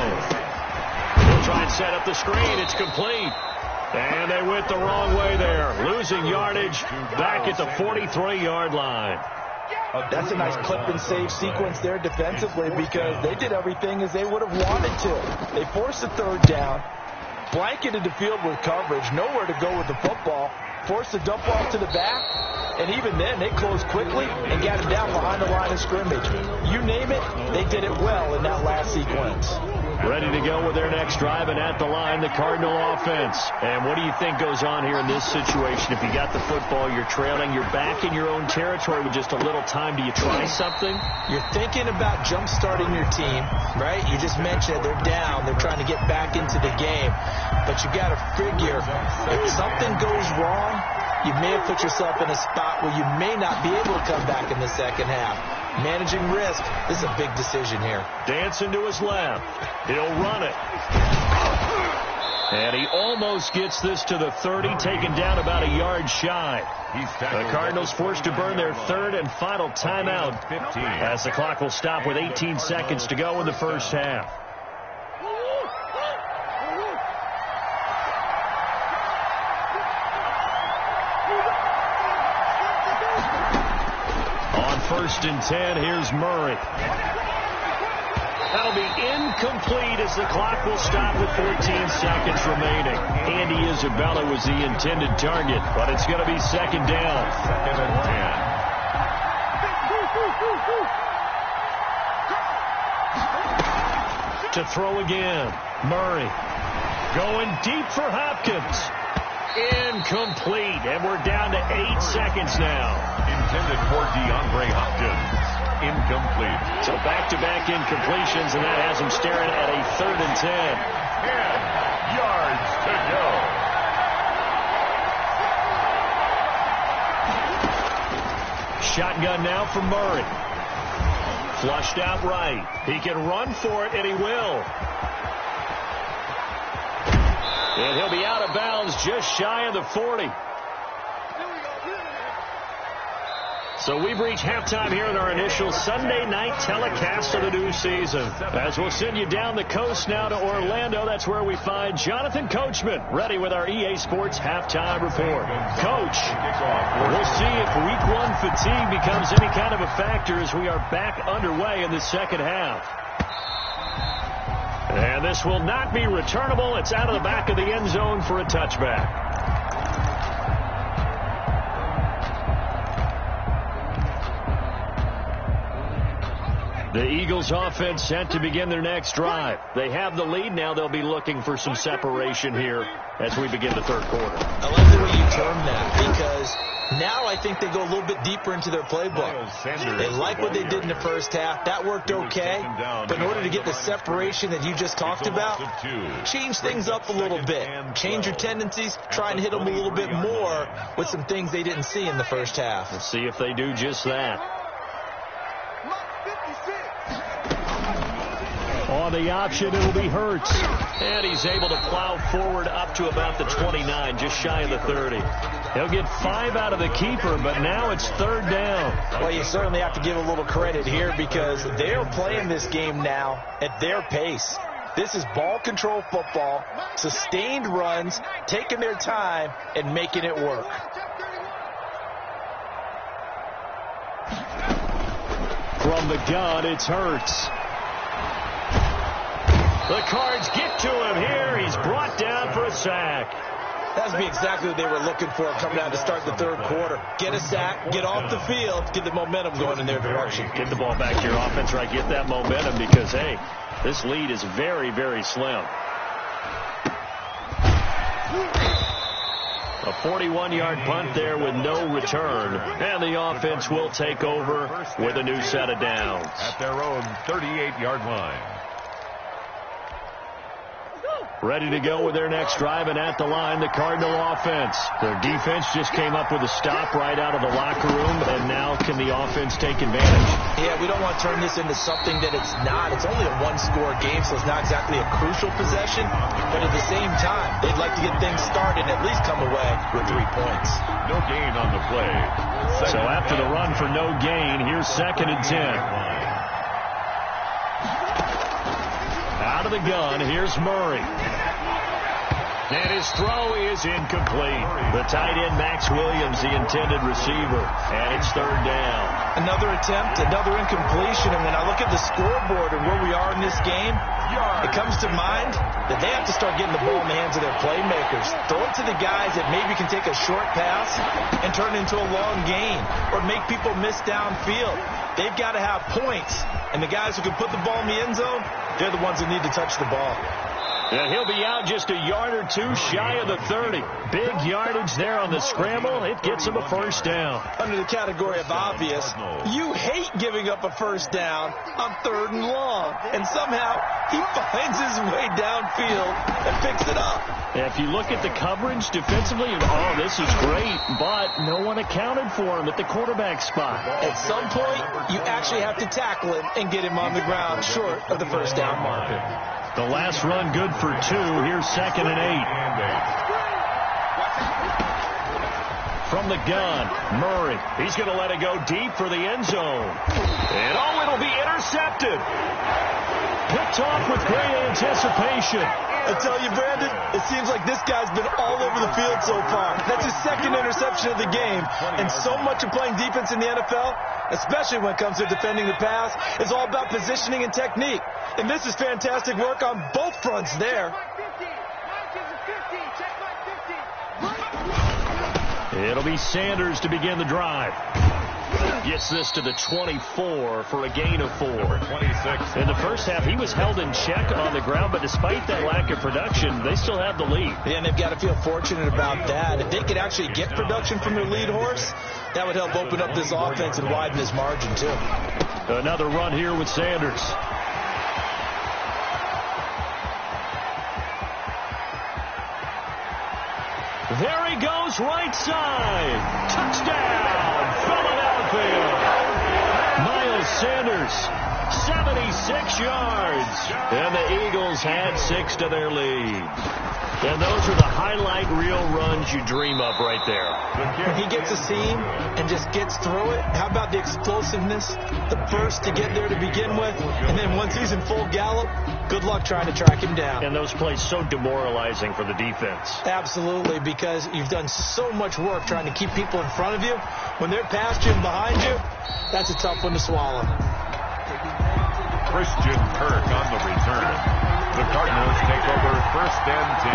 He'll try and set up the screen. It's complete. And they went the wrong way there. Losing yardage back at the 43-yard line. That's a nice clip and save sequence there defensively because they did everything as they would have wanted to. They forced the third down, blanketed the field with coverage, nowhere to go with the football, forced the dump off to the back, and even then they closed quickly and got him down behind the line of scrimmage. You name it, they did it well in that last sequence. Ready to go with their next drive, and at the line, the Cardinal offense. And what do you think goes on here in this situation? If you got the football, you're trailing, you're back in your own territory with just a little time. Do you try something? You're thinking about jump-starting your team, right? You just mentioned they're down. They're trying to get back into the game. But you got to figure, if something goes wrong, you may have put yourself in a spot where you may not be able to come back in the second half. Managing risk, this is a big decision here. Dancing to his left. He'll run it. And he almost gets this to the 30, taken down about a yard shy. The Cardinals forced to burn their third and final timeout 15, as the clock will stop with 18 seconds to go in the first half. First and 10, here's Murray. That'll be incomplete as the clock will stop with 14 seconds remaining. Andy Isabella was the intended target, but it's going to be second down. Second and 10. To throw again, Murray. Going deep for Hopkins. Incomplete, and we're down to 8 seconds now. Intended for DeAndre Hopkins. Incomplete. So back-to-back incompletions, and that has him staring at a third and 10. 10 yards to go. Shotgun now for Murray. Flushed out right. He can run for it, and he will. And he'll be out of bounds just shy of the 40. So we've reached halftime here in our initial Sunday night telecast of the new season. As we'll send you down the coast now to Orlando, that's where we find Jonathan Coachman, ready with our EA Sports halftime report. Coach, we'll see if week one fatigue becomes any kind of a factor as we are back underway in the second half. And this will not be returnable. It's out of the back of the end zone for a touchback. The Eagles offense set to begin their next drive. They have the lead. Now they'll be looking for some separation here as we begin the third quarter. I like the way you term that, because now I think they go a little bit deeper into their playbook. They like what they did in the first half. That worked okay. But in order to get the separation that you just talked about, change things up a little bit. Change your tendencies. Try and hit them a little bit more with some things they didn't see in the first half. Let's see if they do just that. On the option, it'll be Hurts. And he's able to plow forward up to about the 29, just shy of the 30. He'll get 5 out of the keeper, but now it's third down. Well, you certainly have to give a little credit here, because they're playing this game now at their pace. This is ball control football, sustained runs, taking their time and making it work. From the gun, it's Hurts. The Cards get to him here. He's brought down for a sack. That would be exactly what they were looking for coming out to start the third quarter. Get a sack, get off the field, get the momentum going in their direction. Get the ball back to your offense, right? Get that momentum, because, hey, this lead is very, very slim. A 41-yard punt there with no return. And the offense will take over with a new set of downs. At their own 38-yard line. Ready to go with their next drive, and at the line, the Cardinal offense. Their defense just came up with a stop right out of the locker room, and now can the offense take advantage? Yeah, we don't want to turn this into something that it's not. It's only a one-score game, so it's not exactly a crucial possession, but at the same time, they'd like to get things started and at least come away with 3 points. No gain on the play. So after the run for no gain, here's 2nd and 10. Out of the gun, here's Murray. And his throw is incomplete. The tight end, Max Williams, the intended receiver. And it's third down. Another attempt, another incompletion. And when I look at the scoreboard and where we are in this game, it comes to mind that they have to start getting the ball in the hands of their playmakers. Throw it to the guys that maybe can take a short pass and turn it into a long gain, or make people miss downfield. They've got to have points. And the guys who can put the ball in the end zone, they're the ones that need to touch the ball. And he'll be out just a yard or two shy of the 30. Big yardage there on the scramble. It gets him a first down. Under the category of obvious, you hate giving up a first down on 3rd and long. And somehow he finds his way downfield and picks it up. If you look at the coverage defensively, oh, this is great, but no one accounted for him at the quarterback spot. At some point, you actually have to tackle him and get him on the ground short of the first down marker. The last run good for 2. Here's 2nd and 8. From the gun, Murray. He's going to let it go deep for the end zone. And oh, it'll be intercepted. Picked off with great anticipation. I tell you, Brandon, it seems like this guy's been all over the field so far. That's his 2nd interception of the game. And so much of playing defense in the NFL, especially when it comes to defending the pass, is all about positioning and technique. And this is fantastic work on both fronts there. It'll be Sanders to begin the drive. Gets this to the 24 for a gain of 4. In the first half, he was held in check on the ground, but despite that lack of production, they still have the lead. Yeah, and they've got to feel fortunate about that. If they could actually get production from their lead horse, that would help open up this offense and widen this margin, too. Another run here with Sanders. There he goes, right side. Touchdown, Philadelphia. Miles Sanders, 76 yards. And the Eagles had 6 to their lead. And those are the highlight reel runs you dream of right there. When he gets a seam and just gets through it, how about the explosiveness, the burst to get there to begin with, and then once he's in full gallop, good luck trying to track him down. And those plays so demoralizing for the defense. Absolutely, because you've done so much work trying to keep people in front of you. When they're past you and behind you, that's a tough one to swallow. Christian Kirk on the return. The Cardinals take over 1st and 10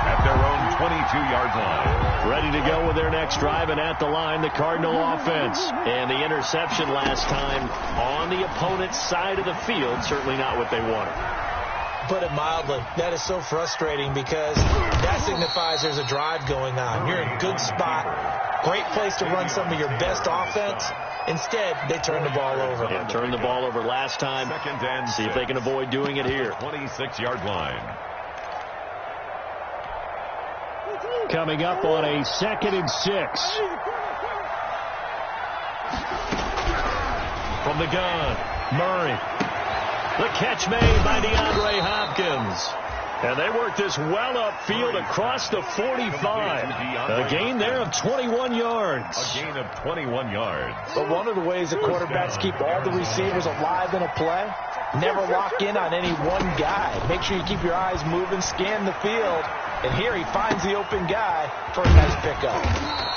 at their own 22-yard line. Ready to go with their next drive, and at the line, the Cardinal offense. And the interception last time on the opponent's side of the field, certainly not what they wanted. Put it mildly, that is so frustrating because that signifies there's a drive going on. You're in a good spot, great place to run some of your best offense. Instead, they turn the ball over. Yeah, turned the ball over last time. 2nd and 6. See if they can avoid doing it here. 26-yard line. Coming up on a 2nd and 6. From the gun, Murray. The catch made by DeAndre Hopkins. And they work this well upfield across the 45. A gain there of 21 yards. A gain of 21 yards. But one of the ways that quarterbacks keep all the receivers alive in a play, never lock in on any one guy. Make sure you keep your eyes moving, scan the field. And here he finds the open guy for a nice pickup.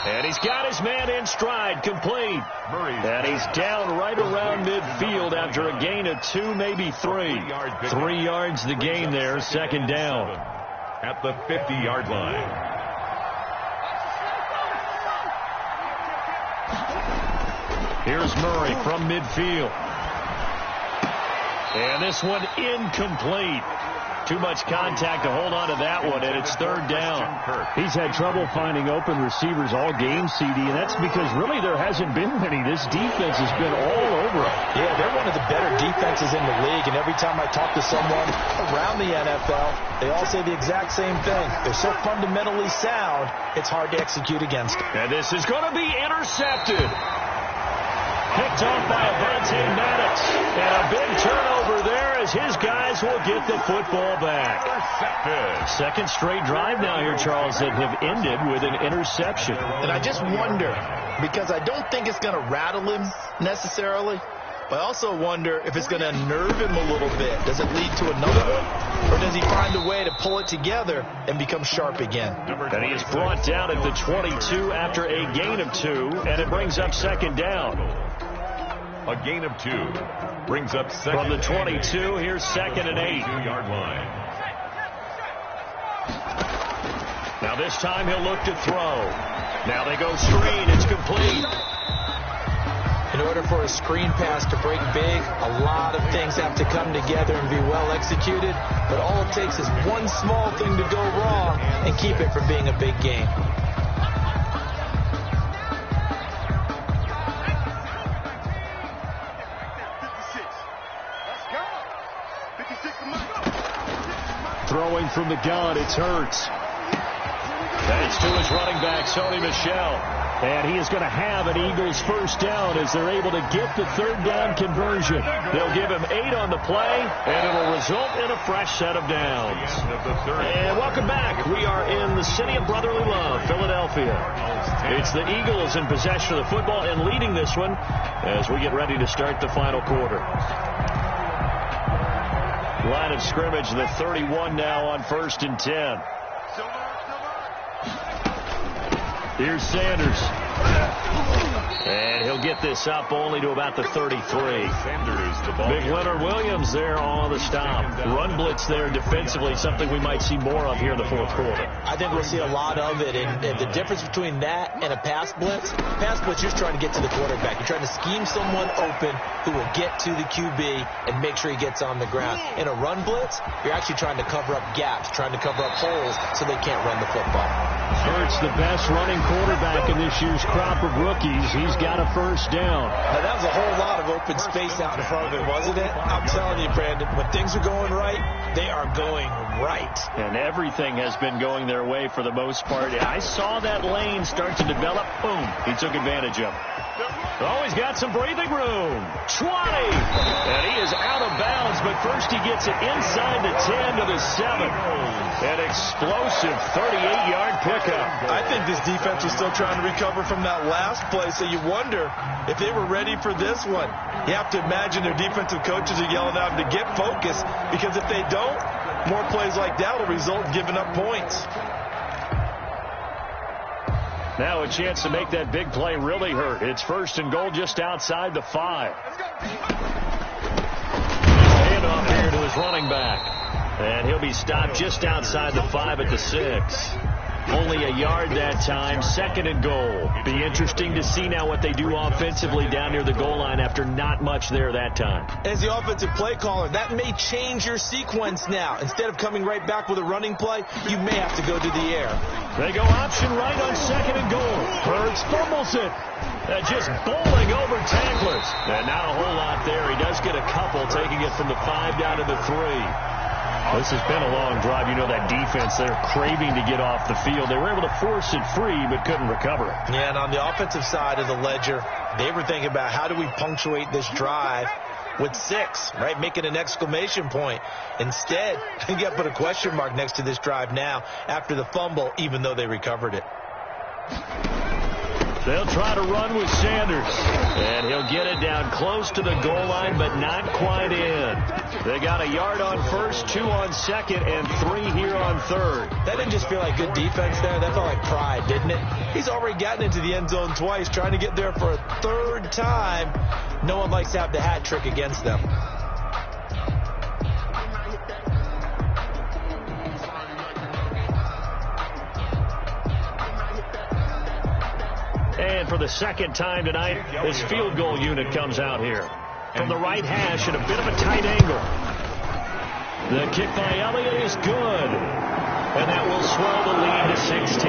And he's got his man in stride, complete. And he's down right around midfield after a gain of 2, maybe 3. 3 yards the gain there, 2nd down. At the 50-yard line. Here's Murray from midfield. And this one incomplete. Too much contact to hold on to that one, and it's 3rd down. He's had trouble finding open receivers all game, CD, and that's because really there hasn't been many. This defense has been all over it. Yeah, they're one of the better defenses in the league, and every time I talk to someone around the NFL, they all say the exact same thing. They're so fundamentally sound, it's hard to execute against them. And this is going to be intercepted. Picked off by Avonte Maddox. And a big turnover there as his guys will get the football back. 2nd straight drive now here, Charles, that have ended with an interception. And I just wonder, because I don't think it's going to rattle him necessarily, but I also wonder if it's going to unnerve him a little bit. Does it lead to another one? Or does he find a way to pull it together and become sharp again? And he is brought down at the 22 after a gain of 2, and it brings up 2nd down. A gain of 2 brings up 2nd. From the 22, here's 2nd and 8. 2-yard line. Now this time he'll look to throw. Now they go screen. It's complete. In order for a screen pass to break big, a lot of things have to come together and be well executed. But all it takes is one small thing to go wrong and keep it from being a big game. Throwing from the gun, it's Hurts. That's to his running back, Sony Michel. And he is going to have an Eagles 1st down as they're able to get the 3rd down conversion. They'll give him 8 on the play, and it'll result in a fresh set of downs. And welcome back. We are in the city of brotherly love, Philadelphia. It's the Eagles in possession of the football and leading this one as we get ready to start the final quarter. Line of scrimmage, the 31 now on 1st and 10. Here's Sanders. And he'll get this up only to about the 33. Big Leonard Williams there on the stop. Run blitz there defensively, something we might see more of here in the 4th quarter. I think we'll see a lot of it. And the difference between that and a pass blitz, you're trying to get to the quarterback. You're trying to scheme someone open who will get to the QB and make sure he gets on the ground. In a run blitz, you're actually trying to cover up gaps, trying to cover up holes so they can't run the football. Hurts, the best running quarterback in this year's crop of rookies. He's got a 1st down. Now, that was a whole lot of open space out in front of him, wasn't it? I'm telling you, Brandon, when things are going right, they are going right. And everything has been going their way for the most part. I saw that lane start to develop. Boom. He took advantage of it. Oh, he's got some breathing room. 20. And he is out of bounds, but first he gets it inside the 10 to the 7. An explosive 38-yard pickup. I think this defense was still trying to recover from that last play, so you wonder if they were ready for this one. You have to imagine their defensive coaches are yelling at them to get focused, because if they don't, more plays like that will result in giving up points. Now a chance to make that big play really hurt. It's 1st and goal just outside the 5. Handoff here to his running back. And he'll be stopped just outside the 5 at the 6. Only a yard that time, 2nd and goal. Be interesting to see now what they do offensively down near the goal line after not much there that time. As the offensive play caller, that may change your sequence now. Instead of coming right back with a running play, you may have to go to the air. They go option right on 2nd and goal. Hurts fumbles it. Just bowling over tacklers. And not a whole lot there. He does get a couple, taking it from the 5 down to the 3. This has been a long drive. You know that defense, they're craving to get off the field. They were able to force it free, but couldn't recover it. Yeah, and on the offensive side of the ledger, they were thinking about how do we punctuate this drive with 6, right? Making an exclamation point. Instead, you got to put a question mark next to this drive now after the fumble, even though they recovered it. They'll try to run with Sanders. And he'll get it down close to the goal line, but not quite in. They got a yard on 1st, 2 on 2nd, and 3 here on 3rd. That didn't just feel like good defense there. That felt like pride, didn't it? He's already gotten into the end zone twice, trying to get there for a 3rd time. No one likes to have the hat trick against them. And for the 2nd time tonight, this field goal unit comes out here. From the right hash at a bit of a tight angle. The kick by Elliott is good. And that will swell the lead to 16.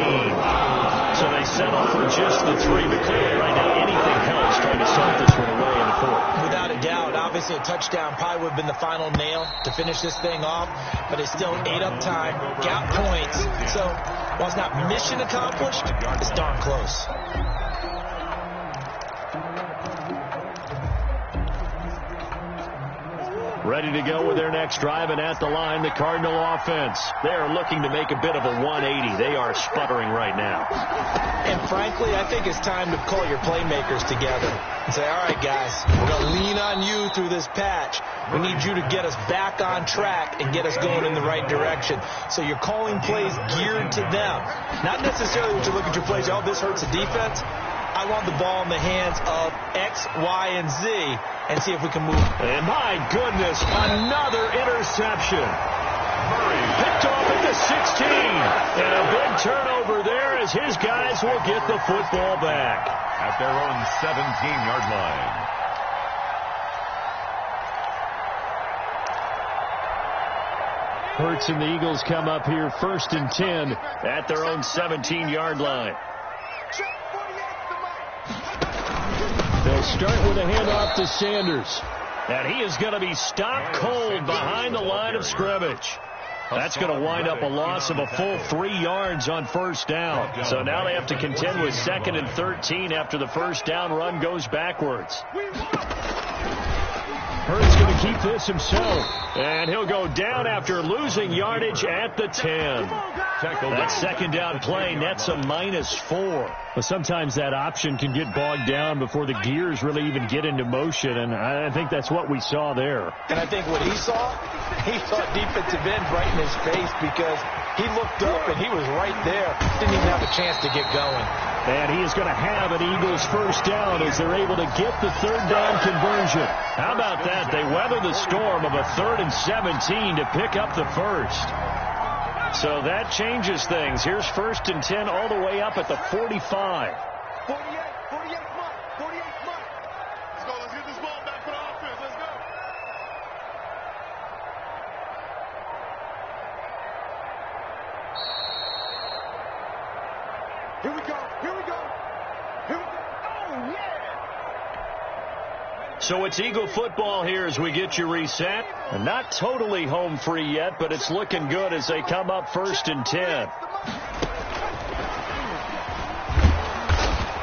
So they settle for just the 3. But clearly right now anything helps trying to salt this one away in the 4th. Without a doubt, obviously a touchdown probably would have been the final nail to finish this thing off. But it's still ate up time, got points. So while it's not mission accomplished, it's darn close. Ready to go with their next drive, and at the line, the Cardinal offense. They are looking to make a bit of a 180. They are sputtering right now. And frankly, I think it's time to call your playmakers together and say, all right, guys, we're going to lean on you through this patch. We need you to get us back on track and get us going in the right direction. So you're calling plays geared to them. Not necessarily when you look at your plays, oh, this hurts the defense. I want the ball in the hands of X, Y, and Z and see if we can move. And my goodness, another interception. Murray picked off at the 16. And a big turnover there as his guys will get the football back. At their own 17-yard line. Hurts and the Eagles come up here 1st and 10 at their own 17-yard line. They'll start with a handoff to Sanders. And he is going to be stopped cold behind the line of scrimmage. That's going to wind up a loss of a full 3 yards on 1st down. So now they have to contend with 2nd and 13 after the 1st down run goes backwards. Hurts going to keep this himself. And he'll go down after losing yardage at the 10. That 2nd down play nets a -4. But sometimes that option can get bogged down before the gears really even get into motion, and I think that's what we saw there. And I think what he saw defensive end right in his face because he looked up and he was right there. Didn't even have a chance to get going. And he is going to have an Eagles 1st down as they're able to get the 3rd down conversion. How about that? They weather the storm of a 3rd and 17 to pick up the 1st. So that changes things. Here's 1st and 10 all the way up at the 45. 48 month. Let's go. Let's get this ball back for the offense. Let's go. Here we go. Oh, yeah. So it's Eagle football here as we get you reset. And not totally home free yet, but it's looking good as they come up 1st and 10.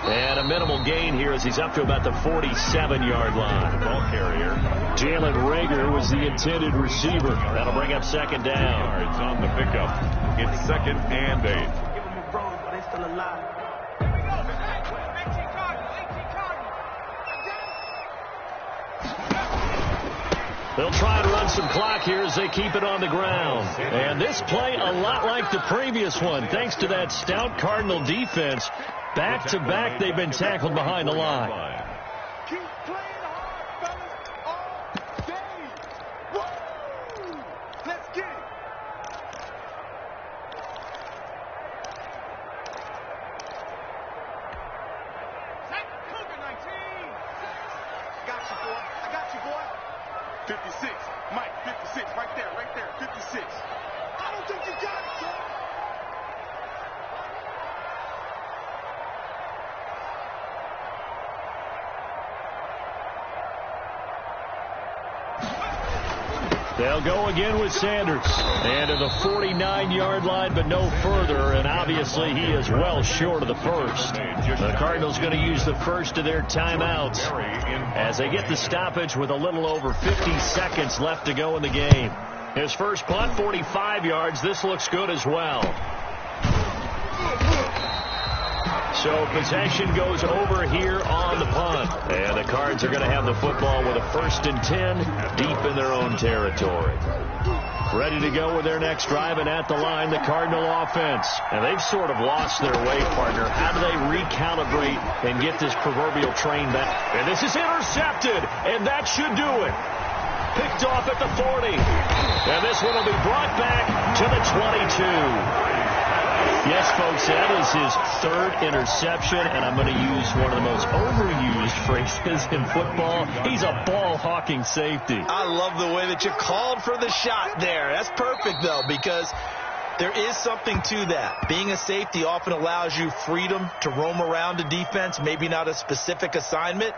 And a minimal gain here as he's up to about the 47-yard line. Ball carrier. Jalen Rager was the intended receiver. That'll bring up 2nd down. Yards on the pickup. It's 2nd and 8. Give them a bro, but they still alive. They'll try to run some clock here as they keep it on the ground. And this play a lot like the previous one, thanks to that stout Cardinal defense. Back-to-back, they've been tackled behind the line. Keep playing hard, fellas, all day. Woo! Let's get it. 56. Mike, 56. Right there. 56. I don't think you got it, son. They'll go again with Sanders. And to the 49-yard line, but no further. And obviously, he is well short of the first. The Cardinals going to use the first of their timeouts as they get the stoppage with a little over 50 seconds left to go in the game. His first punt, 45 yards. This looks good as well. So possession goes over here on the punt. And the Cards are going to have the football with a 1st and 10 deep in their own territory. Ready to go with their next drive, and at the line, the Cardinal offense. And they've sort of lost their way, partner. How do they recalibrate and get this proverbial train back? And this is intercepted, and that should do it. Picked off at the 40. And this one will be brought back to the 22. Yes, folks, that is his 3rd interception, and I'm going to use one of the most overused phrases in football. He's a ball-hawking safety. I love the way that you called for the shot there. That's perfect, though, because there is something to that. Being a safety often allows you freedom to roam around a defense, maybe not a specific assignment.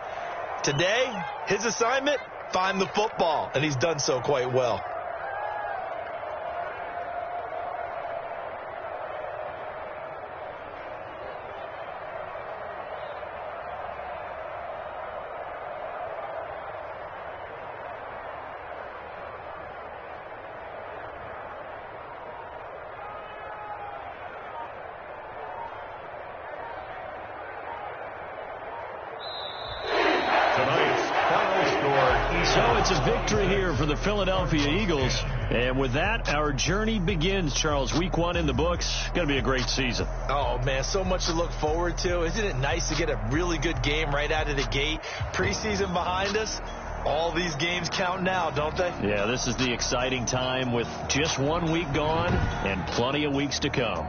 Today, his assignment, find the football, and he's done so quite well. So it's a victory here for the Philadelphia Eagles. And with that, our journey begins, Charles. Week 1 in the books. Going to be a great season. Oh, man, so much to look forward to. Isn't it nice to get a really good game right out of the gate? Preseason behind us. All these games count now, don't they? Yeah, this is the exciting time with just 1 week gone and plenty of weeks to come.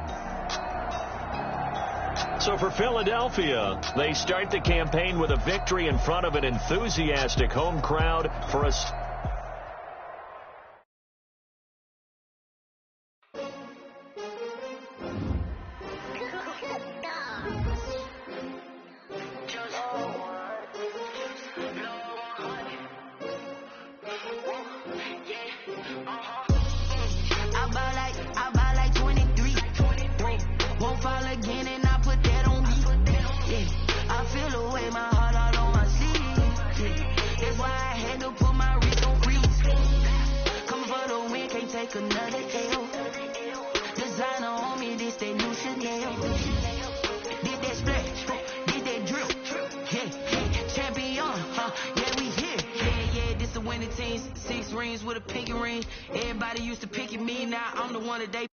So for Philadelphia, they start the campaign with a victory in front of an enthusiastic home crowd for a... I buy like 23. Won't fall again, and I put that on me. Yeah, I feel the way, my heart all on my sleeve. Yeah, that's why I had to put my wrist on freeze. Coming for the win, can't take another L. Designer on me, this that new Chanel. Did that splash, did that drip. Yeah, champion, yeah, we here. Yeah, this a winning team. 6 rings with a pinky ring. Everybody used to pick at me, now I'm the one that they